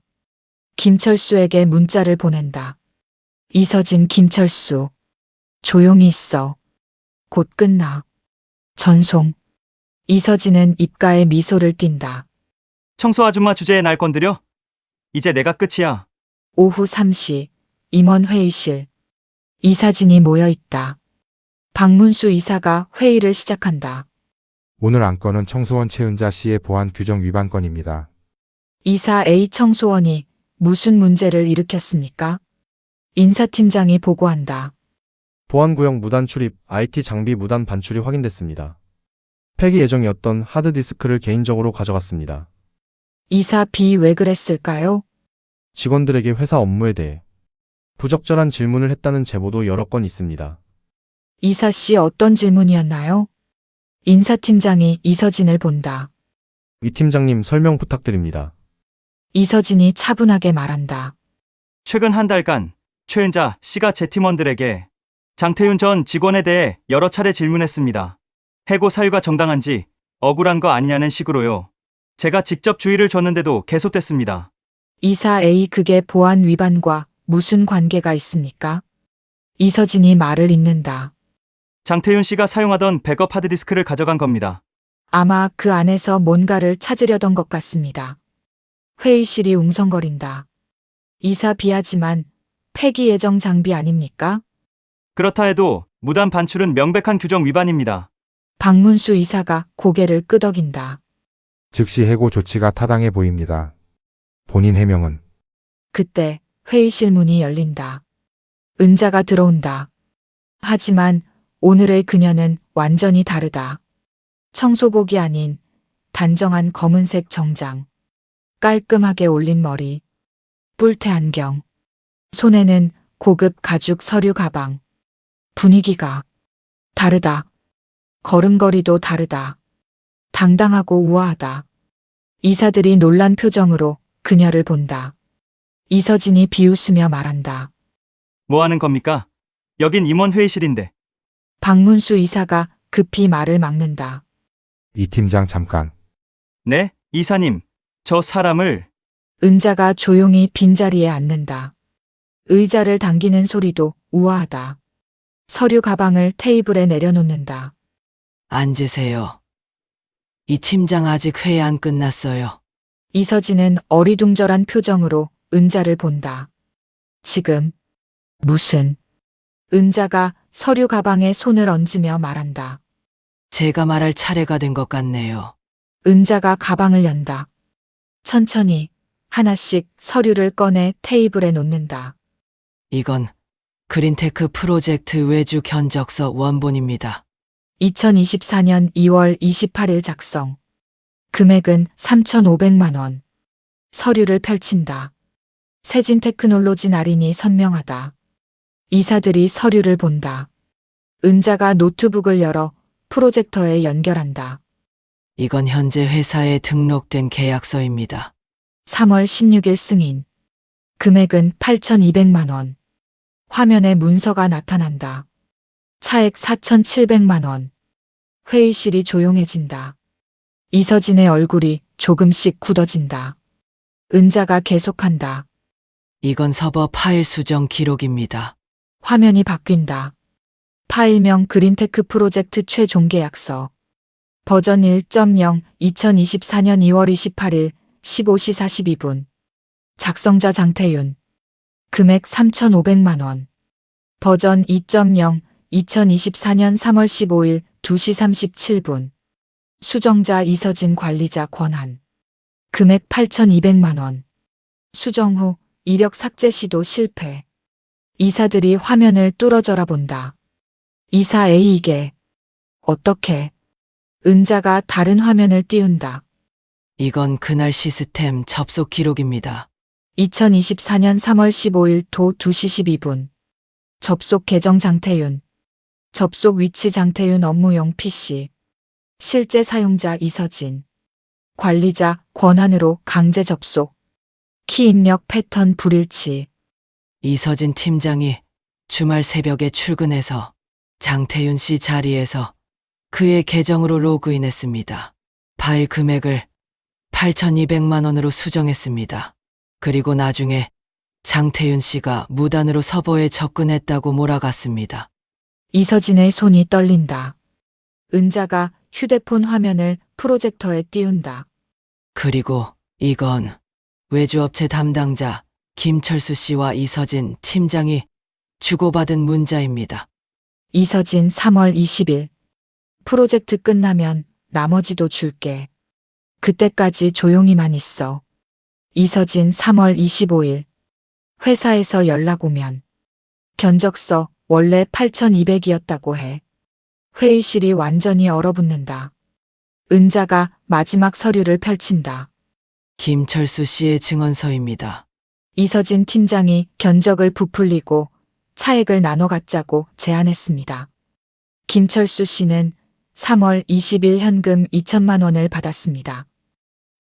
김철수에게 문자를 보낸다. 이서진 김철수. 조용히 있어. 곧 끝나. 전송. 이서진은 입가에 미소를 띈다. 청소 아줌마 주제에 날 건드려? 이제 내가 끝이야. 오후 3시 임원 회의실. 이사진이 모여 있다. 박문수 이사가 회의를 시작한다. 오늘 안건은 청소원 최은자 씨의 보안 규정 위반 건입니다. 이사 A 청소원이 무슨 문제를 일으켰습니까? 인사팀장이 보고한다. 보안구역 무단 출입, IT 장비 무단 반출이 확인됐습니다. 폐기 예정이었던 하드디스크를 개인적으로 가져갔습니다. 이사 B 왜 그랬을까요? 직원들에게 회사 업무에 대해 부적절한 질문을 했다는 제보도 여러 건 있습니다. 이사 씨 어떤 질문이었나요? 인사팀장이 이서진을 본다. 이 팀장님 설명 부탁드립니다. 이서진이 차분하게 말한다. 최근 한 달간 최은자 씨가 제 팀원들에게 장태윤 전 직원에 대해 여러 차례 질문했습니다. 해고 사유가 정당한지 억울한 거 아니냐는 식으로요. 제가 직접 주의를 줬는데도 계속됐습니다. 이사 A 그게 보안 위반과 무슨 관계가 있습니까? 이서진이 말을 잇는다. 장태윤 씨가 사용하던 백업 하드디스크를 가져간 겁니다. 아마 그 안에서 뭔가를 찾으려던 것 같습니다. 회의실이 웅성거린다. 이사 B하지만 폐기 예정 장비 아닙니까? 그렇다 해도 무단 반출은 명백한 규정 위반입니다. 박문수 이사가 고개를 끄덕인다. 즉시 해고 조치가 타당해 보입니다. 본인 해명은 그때 회의실 문이 열린다. 은자가 들어온다. 하지만 오늘의 그녀는 완전히 다르다. 청소복이 아닌 단정한 검은색 정장. 깔끔하게 올린 머리. 뿔테 안경. 손에는 고급 가죽 서류 가방. 분위기가 다르다. 걸음걸이도 다르다. 당당하고 우아하다. 이사들이 놀란 표정으로 그녀를 본다. 이서진이 비웃으며 말한다. 뭐 하는 겁니까? 여긴 임원 회의실인데. 박문수 이사가 급히 말을 막는다. 이 팀장 잠깐. 네, 이사님. 저 사람을... 은자가 조용히 빈자리에 앉는다. 의자를 당기는 소리도 우아하다. 서류 가방을 테이블에 내려놓는다. 앉으세요. 이 팀장 아직 회의 안 끝났어요. 이서진은 어리둥절한 표정으로 은자를 본다. 지금 무슨? 은자가 서류 가방에 손을 얹으며 말한다. 제가 말할 차례가 된 것 같네요. 은자가 가방을 연다. 천천히 하나씩 서류를 꺼내 테이블에 놓는다. 이건 그린테크 프로젝트 외주 견적서 원본입니다. 2024년 2월 28일 작성. 금액은 3,500만 원. 서류를 펼친다. 세진 테크놀로지 날인이 선명하다. 이사들이 서류를 본다. 은자가 노트북을 열어 프로젝터에 연결한다. 이건 현재 회사에 등록된 계약서입니다. 3월 16일 승인. 금액은 8,200만 원. 화면에 문서가 나타난다. 차액 4,700만 원. 회의실이 조용해진다. 이서진의 얼굴이 조금씩 굳어진다. 은자가 계속한다. 이건 서버 파일 수정 기록입니다. 화면이 바뀐다. 파일명 그린테크 프로젝트 최종 계약서. 버전 1.0 2024년 2월 28일 15시 42분. 작성자 장태윤. 금액 3,500만 원. 버전 2.0 2024년 3월 15일 2시 37분. 수정자 이서진 관리자 권한. 금액 8,200만 원. 수정 후 이력 삭제 시도 실패. 이사들이 화면을 뚫어져라 본다. 이사 A 이게 어떻게? 은자가 다른 화면을 띄운다. 이건 그날 시스템 접속 기록입니다. 2024년 3월 15일 도 2시 12분. 접속 계정 장태윤. 접속 위치 장태윤 업무용 PC. 실제 사용자 이서진. 관리자 권한으로 강제 접속. 키 입력 패턴 불일치. 이서진 팀장이 주말 새벽에 출근해서 장태윤 씨 자리에서 그의 계정으로 로그인했습니다. 파일 금액을 8,200만 원으로 수정했습니다. 그리고 나중에 장태윤 씨가 무단으로 서버에 접근했다고 몰아갔습니다. 이서진의 손이 떨린다. 은자가 휴대폰 화면을 프로젝터에 띄운다. 그리고 이건 외주업체 담당자 김철수 씨와 이서진 팀장이 주고받은 문자입니다. 이서진 3월 20일. 프로젝트 끝나면 나머지도 줄게. 그때까지 조용히만 있어. 이서진 3월 25일. 회사에서 연락 오면. 견적서 원래 8,200이었다고 해. 회의실이 완전히 얼어붙는다. 은자가 마지막 서류를 펼친다. 김철수 씨의 증언서입니다. 이서진 팀장이 견적을 부풀리고 차액을 나눠 갖자고 제안했습니다. 김철수 씨는 3월 20일 현금 2천만 원을 받았습니다.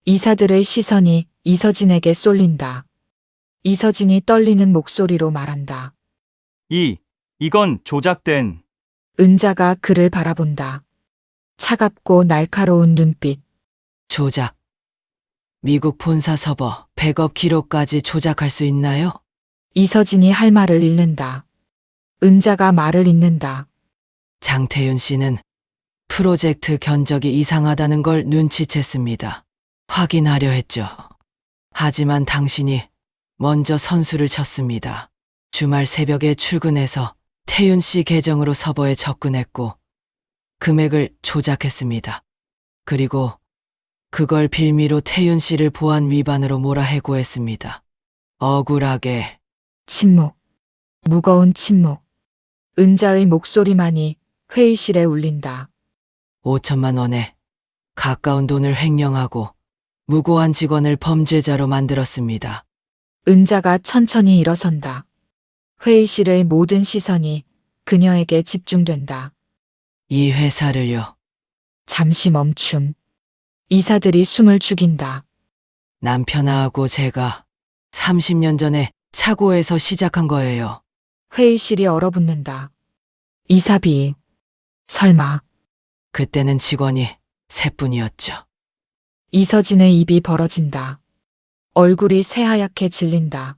이사들의 시선이 이서진에게 쏠린다. 이서진이 떨리는 목소리로 말한다. 이건 조작된. 은자가 그를 바라본다. 차갑고 날카로운 눈빛. 조작. 미국 본사 서버 백업 기록까지 조작할 수 있나요? 이서진이 할 말을 잃는다. 은자가 말을 잇는다. 장태윤 씨는 프로젝트 견적이 이상하다는 걸 눈치챘습니다. 확인하려 했죠. 하지만 당신이 먼저 선수를 쳤습니다. 주말 새벽에 출근해서 태윤 씨 계정으로 서버에 접근했고 금액을 조작했습니다. 그리고 그걸 빌미로 태윤 씨를 보안 위반으로 몰아해고했습니다. 억울하게. 침묵. 무거운 침묵. 은자의 목소리만이 회의실에 울린다. 5천만 원에 가까운 돈을 횡령하고 무고한 직원을 범죄자로 만들었습니다. 은자가 천천히 일어선다. 회의실의 모든 시선이 그녀에게 집중된다. 이 회사를요. 잠시 멈춤. 이사들이 숨을 죽인다. 남편하고 제가 30년 전에 차고에서 시작한 거예요. 회의실이 얼어붙는다. 이사비. 설마. 그때는 직원이 3분이었죠. 이서진의 입이 벌어진다. 얼굴이 새하얗게 질린다.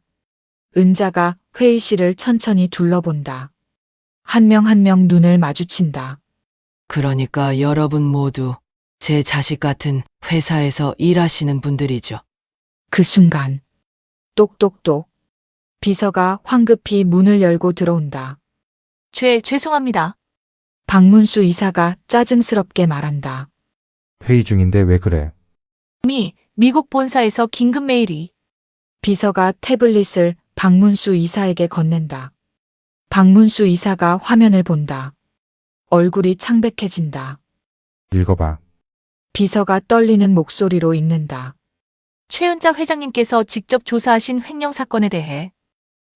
은자가 회의실을 천천히 둘러본다. 한 명 한 명 눈을 마주친다. 그러니까 여러분 모두 제 자식 같은 회사에서 일하시는 분들이죠. 그 순간 똑똑똑 비서가 황급히 문을 열고 들어온다. 죄송합니다. 박문수 이사가 짜증스럽게 말한다. 회의 중인데 왜 그래? 미국 본사에서 긴급 메일이. 비서가 태블릿을 박문수 이사에게 건넨다. 박문수 이사가 화면을 본다. 얼굴이 창백해진다. 읽어봐. 비서가 떨리는 목소리로 읽는다. 최은자 회장님께서 직접 조사하신 횡령 사건에 대해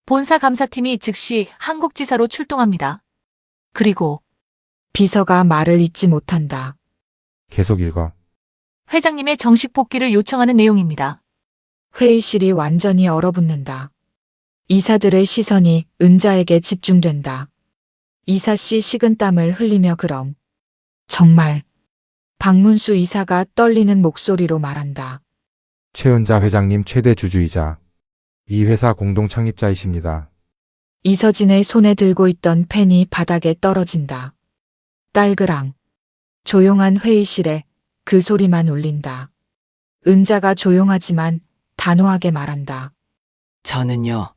본사 감사팀이 즉시 한국지사로 출동합니다. 그리고 비서가 말을 잇지 못한다. 계속 읽어. 회장님의 정식 복귀를 요청하는 내용입니다. 회의실이 완전히 얼어붙는다. 이사들의 시선이 은자에게 집중된다. 이사 씨 식은땀을 흘리며 그럼. 정말. 박문수 이사가 떨리는 목소리로 말한다. 최은자 회장님 최대 주주이자 이 회사 공동 창립자이십니다. 이서진의 손에 들고 있던 펜이 바닥에 떨어진다. 딸그랑. 조용한 회의실에 그 소리만 울린다. 은자가 조용하지만 단호하게 말한다. 저는요,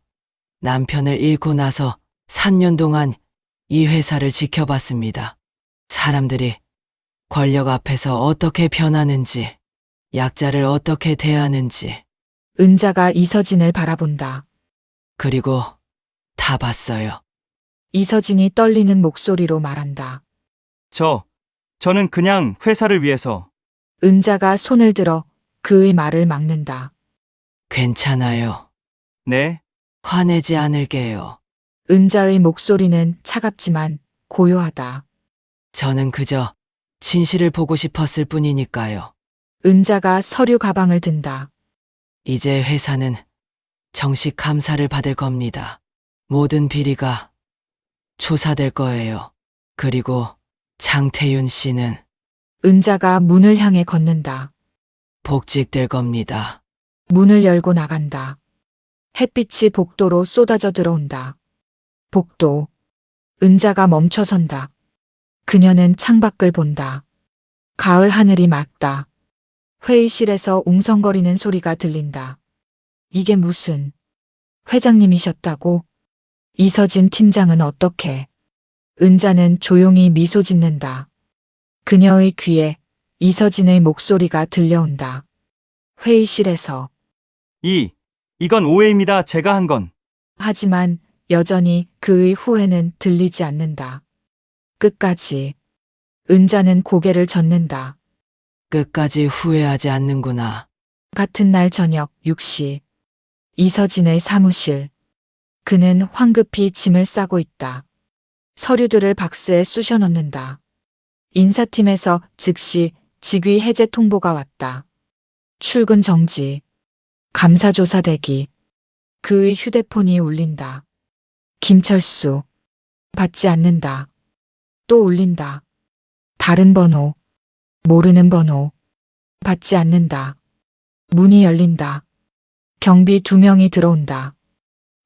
남편을 잃고 나서 3년 동안 이 회사를 지켜봤습니다. 사람들이 권력 앞에서 어떻게 변하는지, 약자를 어떻게 대하는지, 은자가 이서진을 바라본다. 그리고 다 봤어요. 이서진이 떨리는 목소리로 말한다. 저는 그냥 회사를 위해서. 은자가 손을 들어 그의 말을 막는다. 괜찮아요. 네, 화내지 않을게요. 은자의 목소리는 차갑지만 고요하다. 저는 그저 진실을 보고 싶었을 뿐이니까요. 은자가 서류 가방을 든다. 이제 회사는 정식 감사를 받을 겁니다. 모든 비리가 조사될 거예요. 그리고 장태윤 씨는 은자가 문을 향해 걷는다. 복직될 겁니다. 문을 열고 나간다. 햇빛이 복도로 쏟아져 들어온다. 복도. 은자가 멈춰선다. 그녀는 창밖을 본다. 가을 하늘이 맑다. 회의실에서 웅성거리는 소리가 들린다. 이게 무슨 회장님이셨다고? 이서진 팀장은 어떻게? 은자는 조용히 미소 짓는다. 그녀의 귀에 이서진의 목소리가 들려온다. 회의실에서. 이건 오해입니다. 제가 한 건. 하지만 여전히 그의 후회는 들리지 않는다. 끝까지. 은자는 고개를 젓는다. 끝까지 후회하지 않는구나. 같은 날 저녁 6시. 이서진의 사무실. 그는 황급히 짐을 싸고 있다. 서류들을 박스에 쑤셔 넣는다. 인사팀에서 즉시 직위 해제 통보가 왔다. 출근 정지. 감사조사 대기. 그의 휴대폰이 울린다. 김철수. 받지 않는다. 또 울린다. 다른 번호. 모르는 번호. 받지 않는다. 문이 열린다. 경비 2명이 들어온다.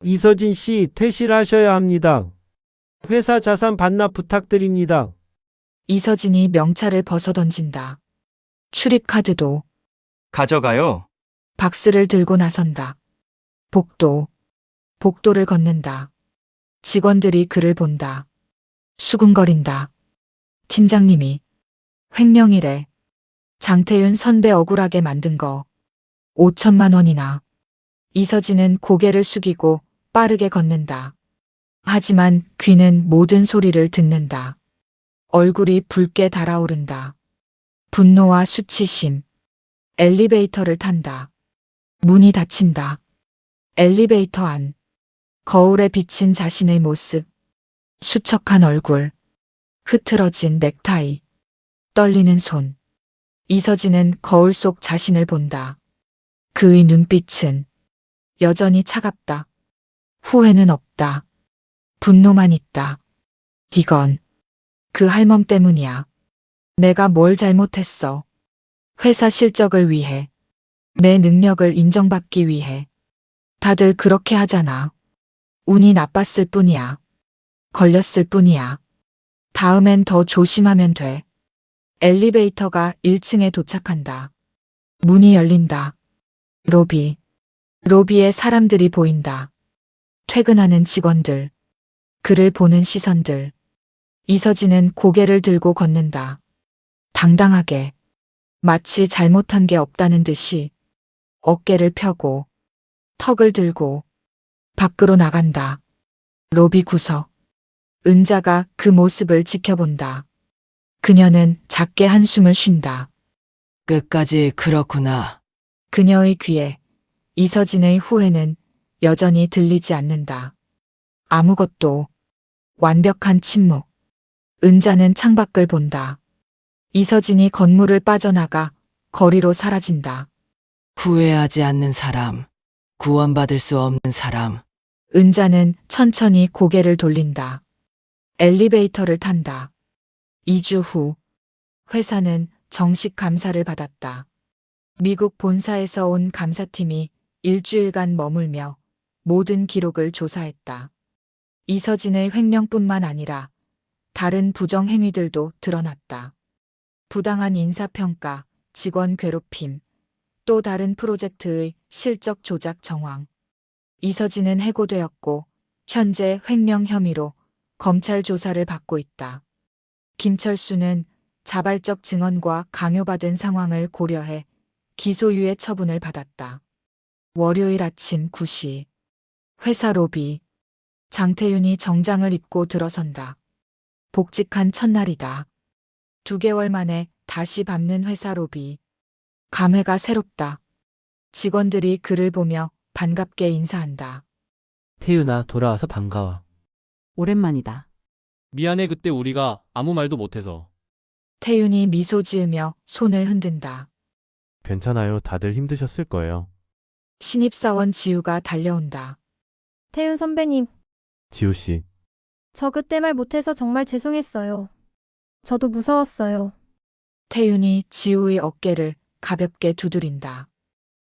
이서진 씨 퇴실하셔야 합니다. 회사 자산 반납 부탁드립니다. 이서진이 명찰을 벗어던진다. 출입카드도. 가져가요. 박스를 들고 나선다. 복도. 복도를 걷는다. 직원들이 그를 본다. 수군거린다. 팀장님이 횡령이래. 장태윤 선배 억울하게 만든 거 5천만 원이나. 이서진은 고개를 숙이고 빠르게 걷는다. 하지만 귀는 모든 소리를 듣는다. 얼굴이 붉게 달아오른다. 분노와 수치심. 엘리베이터를 탄다. 문이 닫힌다. 엘리베이터 안. 거울에 비친 자신의 모습. 수척한 얼굴. 흐트러진 넥타이. 떨리는 손. 이서진은 거울 속 자신을 본다. 그의 눈빛은 여전히 차갑다. 후회는 없다. 분노만 있다. 이건 그 할멈 때문이야. 내가 뭘 잘못했어. 회사 실적을 위해. 내 능력을 인정받기 위해. 다들 그렇게 하잖아. 운이 나빴을 뿐이야. 걸렸을 뿐이야. 다음엔 더 조심하면 돼. 엘리베이터가 1층에 도착한다. 문이 열린다. 로비. 로비에 사람들이 보인다. 퇴근하는 직원들. 그를 보는 시선들. 이서진은 고개를 들고 걷는다. 당당하게. 마치 잘못한 게 없다는 듯이 어깨를 펴고 턱을 들고 밖으로 나간다. 로비 구석. 은자가 그 모습을 지켜본다. 그녀는 작게 한숨을 쉰다. 끝까지 그렇구나. 그녀의 귀에 이서진의 후회는 여전히 들리지 않는다. 아무것도. 완벽한 침묵. 은자는 창밖을 본다. 이서진이 건물을 빠져나가 거리로 사라진다. 후회하지 않는 사람. 구원받을 수 없는 사람. 은자는 천천히 고개를 돌린다. 엘리베이터를 탄다. 2주 후 회사는 정식 감사를 받았다. 미국 본사에서 온 감사팀이 일주일간 머물며 모든 기록을 조사했다. 이서진의 횡령뿐만 아니라 다른 부정 행위들도 드러났다. 부당한 인사평가, 직원 괴롭힘, 또 다른 프로젝트의 실적 조작 정황. 이서진은 해고되었고 현재 횡령 혐의로 검찰 조사를 받고 있다. 김철수는 자발적 증언과 강요받은 상황을 고려해 기소유예 처분을 받았다. 월요일 아침 9시 회사 로비. 장태윤이 정장을 입고 들어선다. 복직한 첫날이다. 2개월 만에 다시 밟는 회사 로비. 감회가 새롭다. 직원들이 그를 보며 반갑게 인사한다. 태윤아, 돌아와서 반가워. 오랜만이다. 미안해 그때 우리가 아무 말도 못해서. 태윤이 미소 지으며 손을 흔든다. 괜찮아요. 다들 힘드셨을 거예요. 신입사원 지우가 달려온다. 태윤 선배님, 지우 씨, 저 그때 말 못해서 정말 죄송했어요. 저도 무서웠어요. 태윤이 지우의 어깨를 가볍게 두드린다.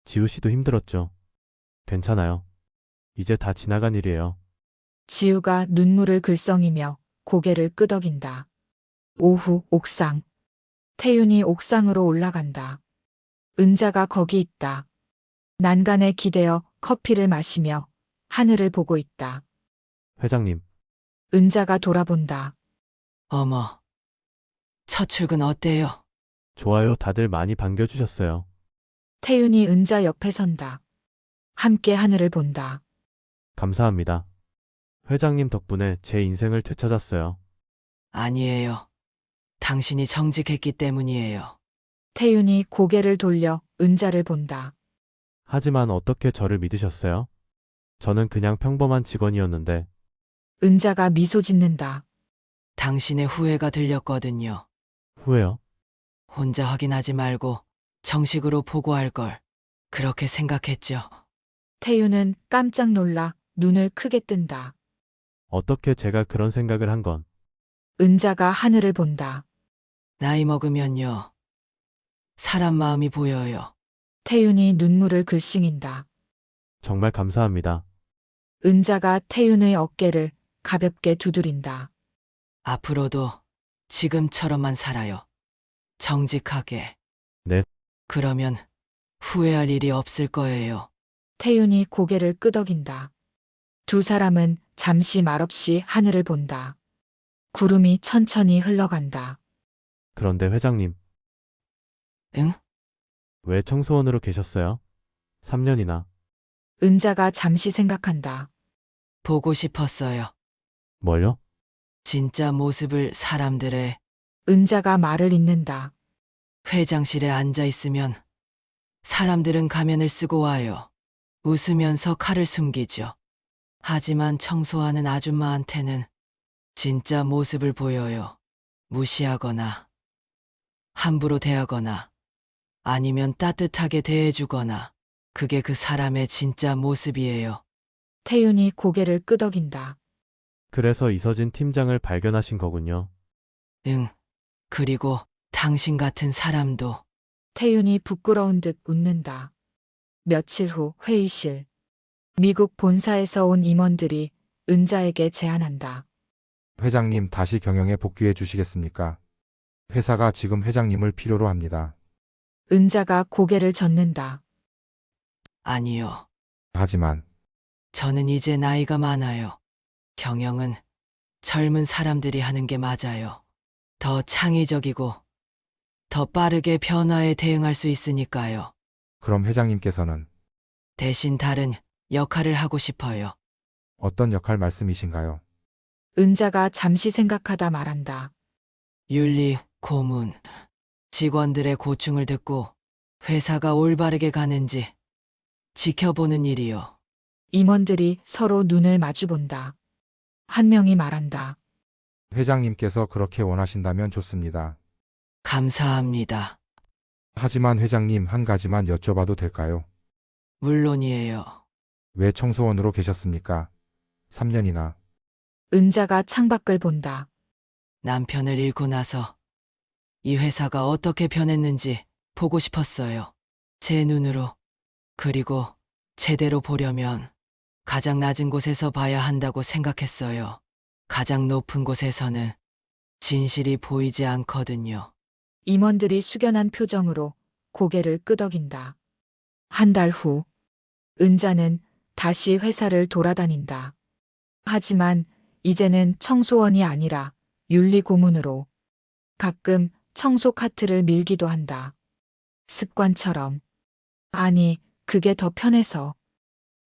지우 씨도 힘들었죠. 괜찮아요. 이제 다 지나간 일이에요. 지우가 눈물을 글썽이며 고개를 끄덕인다. 오후 옥상. 태윤이 옥상으로 올라간다. 은자가 거기 있다. 난간에 기대어 커피를 마시며 하늘을 보고 있다. 회장님, 은자가 돌아본다. 어머. 첫 출근 어때요? 좋아요. 다들 많이 반겨주셨어요. 태윤이 은자 옆에 선다. 함께 하늘을 본다. 감사합니다. 회장님 덕분에 제 인생을 되찾았어요. 아니에요. 당신이 정직했기 때문이에요. 태윤이 고개를 돌려 은자를 본다. 하지만 어떻게 저를 믿으셨어요? 저는 그냥 평범한 직원이었는데. 은자가 미소 짓는다. 당신의 후회가 들렸거든요. 후회요? 혼자 확인하지 말고 정식으로 보고할 걸. 그렇게 생각했죠. 태윤은 깜짝 놀라 눈을 크게 뜬다. 어떻게 제가 그런 생각을 한 건? 은자가 하늘을 본다. 나이 먹으면요. 사람 마음이 보여요. 태윤이 눈물을 글썽인다. 정말 감사합니다. 은자가 태윤의 어깨를 가볍게 두드린다. 앞으로도 지금처럼만 살아요. 정직하게. 네. 그러면 후회할 일이 없을 거예요. 태윤이 고개를 끄덕인다. 두 사람은 잠시 말없이 하늘을 본다. 구름이 천천히 흘러간다. 그런데 회장님, 응? 왜 청소원으로 계셨어요? 3년이나. 은자가 잠시 생각한다. 보고 싶었어요. 뭘요? 진짜 모습을 사람들의. 은자가 말을 잇는다. 회장실에 앉아 있으면 사람들은 가면을 쓰고 와요. 웃으면서 칼을 숨기죠. 하지만 청소하는 아줌마한테는 진짜 모습을 보여요. 무시하거나 함부로 대하거나 아니면 따뜻하게 대해주거나 그게 그 사람의 진짜 모습이에요. 태윤이 고개를 끄덕인다. 그래서 이서진 팀장을 발견하신 거군요. 응. 그리고 당신 같은 사람도. 태윤이 부끄러운 듯 웃는다. 며칠 후 회의실. 미국 본사에서 온 임원들이 은자에게 제안한다. 회장님 다시 경영에 복귀해 주시겠습니까? 회사가 지금 회장님을 필요로 합니다. 은자가 고개를 젓는다. 아니요. 하지만 저는 이제 나이가 많아요. 경영은 젊은 사람들이 하는 게 맞아요. 더 창의적이고 더 빠르게 변화에 대응할 수 있으니까요. 그럼 회장님께서는 대신 다른 역할을 하고 싶어요. 어떤 역할 말씀이신가요? 은자가 잠시 생각하다 말한다. 윤리, 고문, 직원들의 고충을 듣고 회사가 올바르게 가는지 지켜보는 일이요. 임원들이 서로 눈을 마주본다. 한 명이 말한다. 회장님께서 그렇게 원하신다면 좋습니다. 감사합니다. 하지만 회장님 한 가지만 여쭤봐도 될까요? 물론이에요. 왜 청소원으로 계셨습니까? 3년이나. 은자가 창밖을 본다. 남편을 잃고 나서 이 회사가 어떻게 변했는지 보고 싶었어요. 제 눈으로. 그리고 제대로 보려면 가장 낮은 곳에서 봐야 한다고 생각했어요. 가장 높은 곳에서는 진실이 보이지 않거든요. 임원들이 숙연한 표정으로 고개를 끄덕인다. 한 달 후, 은자는 다시 회사를 돌아다닌다. 하지만 이제는 청소원이 아니라 윤리고문으로 가끔 청소 카트를 밀기도 한다. 습관처럼. 아니, 그게 더 편해서.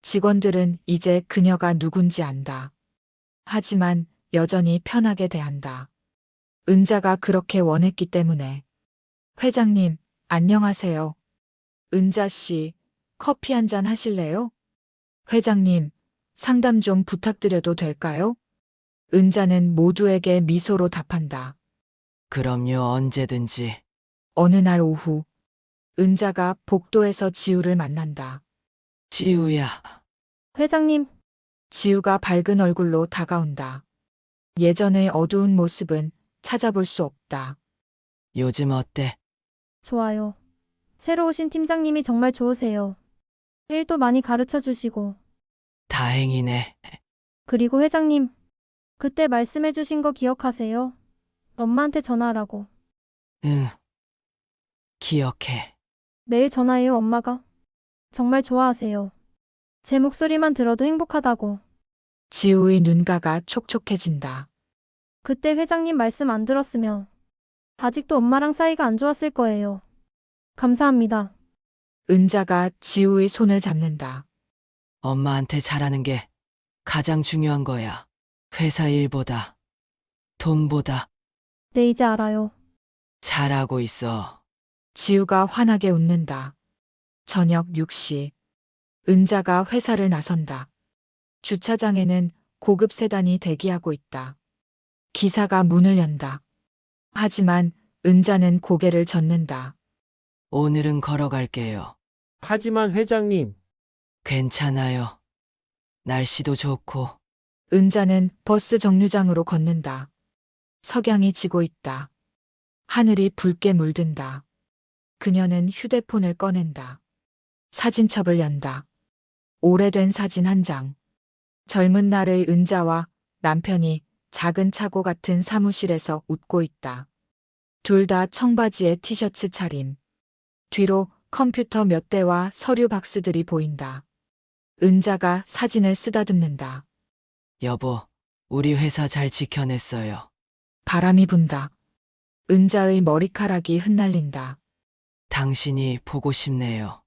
직원들은 이제 그녀가 누군지 안다. 하지만 여전히 편하게 대한다. 은자가 그렇게 원했기 때문에. 회장님, 안녕하세요. 은자 씨, 커피 한 잔 하실래요? 회장님, 상담 좀 부탁드려도 될까요? 은자는 모두에게 미소로 답한다. 그럼요, 언제든지. 어느 날 오후, 은자가 복도에서 지우를 만난다. 지우야. 회장님, 지우가 밝은 얼굴로 다가온다. 예전의 어두운 모습은 찾아볼 수 없다. 요즘 어때? 좋아요. 새로 오신 팀장님이 정말 좋으세요. 일도 많이 가르쳐 주시고. 다행이네. 그리고 회장님, 그때 말씀해 주신 거 기억하세요? 엄마한테 전화하라고. 응. 기억해. 매일 전화해요, 엄마가. 정말 좋아하세요. 제 목소리만 들어도 행복하다고. 지우의 눈가가 촉촉해진다. 그때 회장님 말씀 안 들었으면 아직도 엄마랑 사이가 안 좋았을 거예요. 감사합니다. 은자가 지우의 손을 잡는다. 엄마한테 잘하는 게 가장 중요한 거야. 회사 일보다, 돈보다. 네, 이제 알아요. 잘하고 있어. 지우가 환하게 웃는다. 저녁 6시. 은자가 회사를 나선다. 주차장에는 고급 세단이 대기하고 있다. 기사가 문을 연다. 하지만 은자는 고개를 젓는다. 오늘은 걸어갈게요. 하지만 회장님, 괜찮아요. 날씨도 좋고. 은자는 버스 정류장으로 걷는다. 석양이 지고 있다. 하늘이 붉게 물든다. 그녀는 휴대폰을 꺼낸다. 사진첩을 연다. 오래된 사진 한 장. 젊은 날의 은자와 남편이 작은 차고 같은 사무실에서 웃고 있다. 둘 다 청바지에 티셔츠 차림. 뒤로 컴퓨터 몇 대와 서류 박스들이 보인다. 은자가 사진을 쓰다듬는다. 여보, 우리 회사 잘 지켜냈어요. 바람이 분다. 은자의 머리카락이 흩날린다. 당신이 보고 싶네요.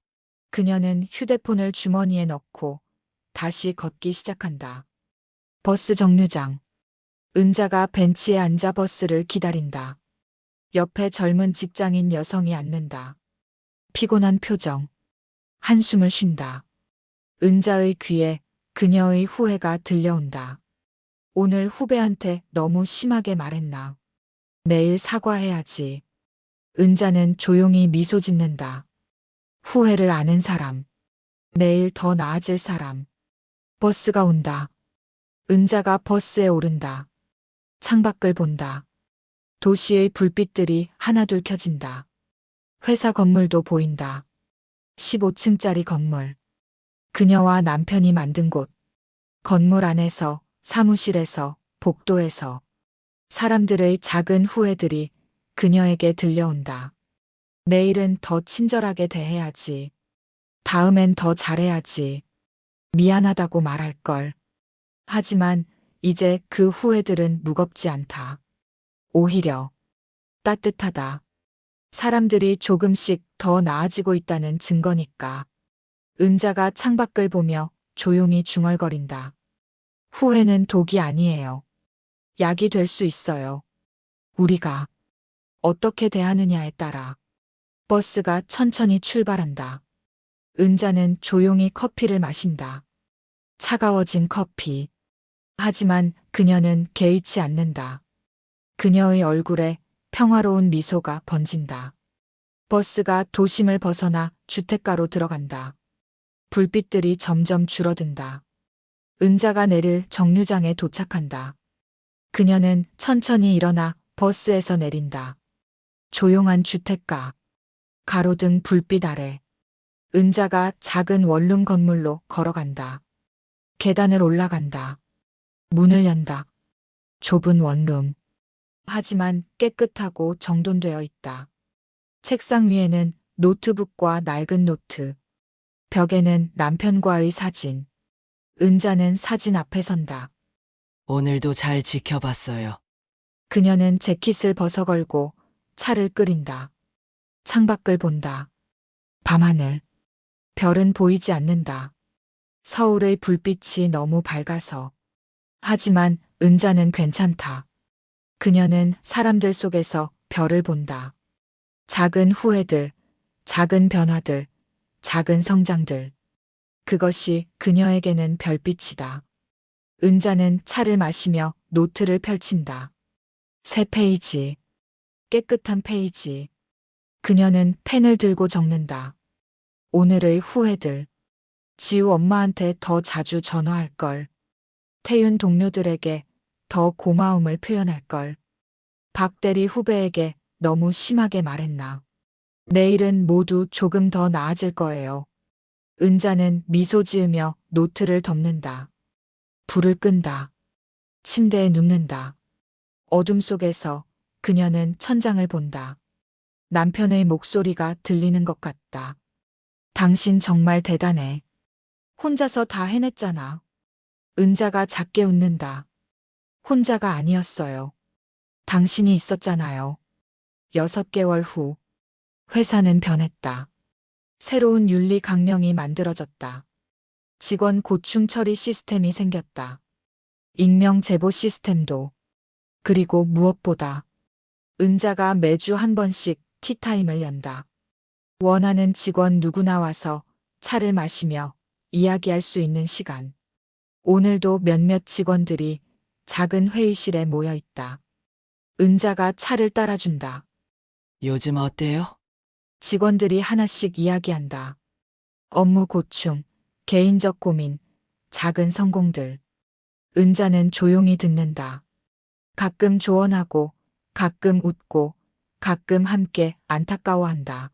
그녀는 휴대폰을 주머니에 넣고 다시 걷기 시작한다. 버스 정류장. 은자가 벤치에 앉아 버스를 기다린다. 옆에 젊은 직장인 여성이 앉는다. 피곤한 표정. 한숨을 쉰다. 은자의 귀에 그녀의 후회가 들려온다. 오늘 후배한테 너무 심하게 말했나. 내일 사과해야지. 은자는 조용히 미소 짓는다. 후회를 아는 사람. 내일 더 나아질 사람. 버스가 온다. 은자가 버스에 오른다. 창밖을 본다. 도시의 불빛들이 하나둘 켜진다. 회사 건물도 보인다. 15층짜리 건물. 그녀와 남편이 만든 곳. 건물 안에서, 사무실에서, 복도에서 사람들의 작은 후회들이 그녀에게 들려온다. 내일은 더 친절하게 대해야지. 다음엔 더 잘해야지. 미안하다고 말할 걸. 하지만 이제 그 후회들은 무겁지 않다. 오히려 따뜻하다. 사람들이 조금씩 더 나아지고 있다는 증거니까. 은자가 창밖을 보며 조용히 중얼거린다. 후회는 독이 아니에요. 약이 될 수 있어요. 우리가 어떻게 대하느냐에 따라. 버스가 천천히 출발한다. 은자는 조용히 커피를 마신다. 차가워진 커피. 하지만 그녀는 개의치 않는다. 그녀의 얼굴에 평화로운 미소가 번진다. 버스가 도심을 벗어나 주택가로 들어간다. 불빛들이 점점 줄어든다. 은자가 내릴 정류장에 도착한다. 그녀는 천천히 일어나 버스에서 내린다. 조용한 주택가. 가로등 불빛 아래. 은자가 작은 원룸 건물로 걸어간다. 계단을 올라간다. 문을 연다. 좁은 원룸. 하지만 깨끗하고 정돈되어 있다. 책상 위에는 노트북과 낡은 노트. 벽에는 남편과의 사진. 은자는 사진 앞에 선다. 오늘도 잘 지켜봤어요. 그녀는 재킷을 벗어걸고 차를 끓인다. 창밖을 본다. 밤하늘. 별은 보이지 않는다. 서울의 불빛이 너무 밝아서. 하지만 은자는 괜찮다. 그녀는 사람들 속에서 별을 본다. 작은 후회들, 작은 변화들, 작은 성장들. 그것이 그녀에게는 별빛이다. 은자는 차를 마시며 노트를 펼친다. 새 페이지. 깨끗한 페이지. 그녀는 펜을 들고 적는다. 오늘의 후회들. 지우 엄마한테 더 자주 전화할 걸. 태윤 동료들에게 더 고마움을 표현할 걸. 박대리 후배에게 너무 심하게 말했나. 내일은 모두 조금 더 나아질 거예요. 은자는 미소 지으며 노트를 덮는다. 불을 끈다. 침대에 눕는다. 어둠 속에서 그녀는 천장을 본다. 남편의 목소리가 들리는 것 같다. 당신 정말 대단해. 혼자서 다 해냈잖아. 은자가 작게 웃는다. 혼자가 아니었어요. 당신이 있었잖아요. 6개월 후. 회사는 변했다. 새로운 윤리 강령이 만들어졌다. 직원 고충 처리 시스템이 생겼다. 익명 제보 시스템도. 그리고 무엇보다 은자가 매주 한 번씩 티타임을 연다. 원하는 직원 누구나 와서 차를 마시며 이야기할 수 있는 시간. 오늘도 몇몇 직원들이 작은 회의실에 모여 있다. 은자가 차를 따라준다. 요즘 어때요? 직원들이 하나씩 이야기한다. 업무 고충, 개인적 고민, 작은 성공들. 은자는 조용히 듣는다. 가끔 조언하고, 가끔 웃고, 가끔 함께 안타까워한다.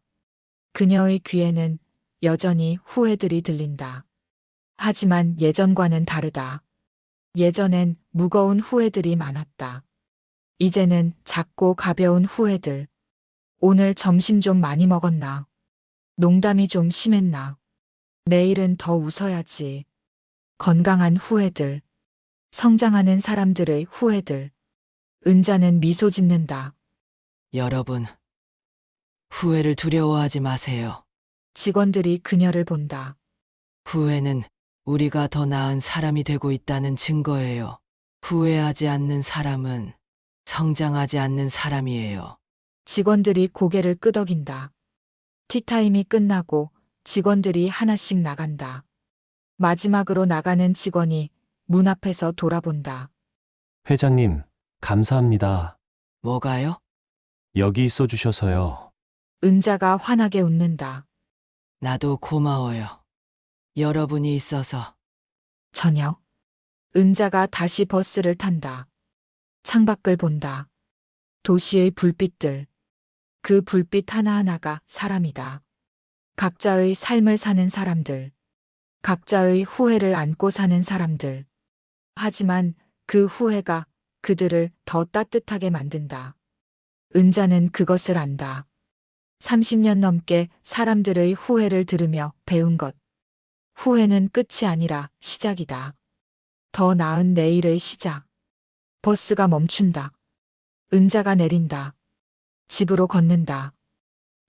그녀의 귀에는 여전히 후회들이 들린다. 하지만 예전과는 다르다. 예전엔 무거운 후회들이 많았다. 이제는 작고 가벼운 후회들. 오늘 점심 좀 많이 먹었나? 농담이 좀 심했나? 내일은 더 웃어야지. 건강한 후회들. 성장하는 사람들의 후회들. 은자는 미소 짓는다. 여러분, 후회를 두려워하지 마세요. 직원들이 그녀를 본다. 후회는 우리가 더 나은 사람이 되고 있다는 증거예요. 후회하지 않는 사람은 성장하지 않는 사람이에요. 직원들이 고개를 끄덕인다. 티타임이 끝나고 직원들이 하나씩 나간다. 마지막으로 나가는 직원이 문 앞에서 돌아본다. 회장님, 감사합니다. 뭐가요? 여기 있어 주셔서요. 은자가 환하게 웃는다. 나도 고마워요. 여러분이 있어서. 저녁. 은자가 다시 버스를 탄다. 창밖을 본다. 도시의 불빛들. 그 불빛 하나하나가 사람이다. 각자의 삶을 사는 사람들. 각자의 후회를 안고 사는 사람들. 하지만 그 후회가 그들을 더 따뜻하게 만든다. 은자는 그것을 안다. 30년 넘게 사람들의 후회를 들으며 배운 것. 후회는 끝이 아니라 시작이다. 더 나은 내일의 시작. 버스가 멈춘다. 은자가 내린다. 집으로 걷는다.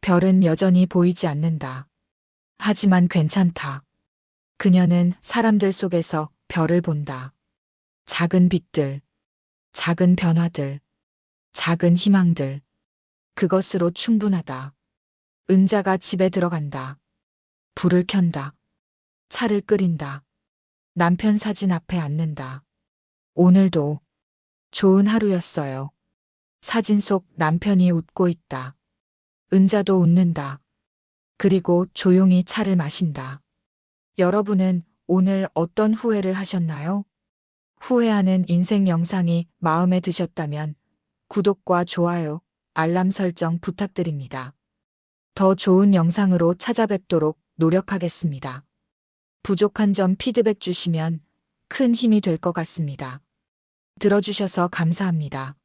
별은 여전히 보이지 않는다. 하지만 괜찮다. 그녀는 사람들 속에서 별을 본다. 작은 빛들, 작은 변화들, 작은 희망들. 그것으로 충분하다. 은자가 집에 들어간다. 불을 켠다. 차를 끓인다. 남편 사진 앞에 앉는다. 오늘도 좋은 하루였어요. 사진 속 남편이 웃고 있다. 은자도 웃는다. 그리고 조용히 차를 마신다. 여러분은 오늘 어떤 후회를 하셨나요? 후회하는 인생 영상이 마음에 드셨다면 구독과 좋아요, 알람 설정 부탁드립니다. 더 좋은 영상으로 찾아뵙도록 노력하겠습니다. 부족한 점 피드백 주시면 큰 힘이 될 것 같습니다. 들어주셔서 감사합니다.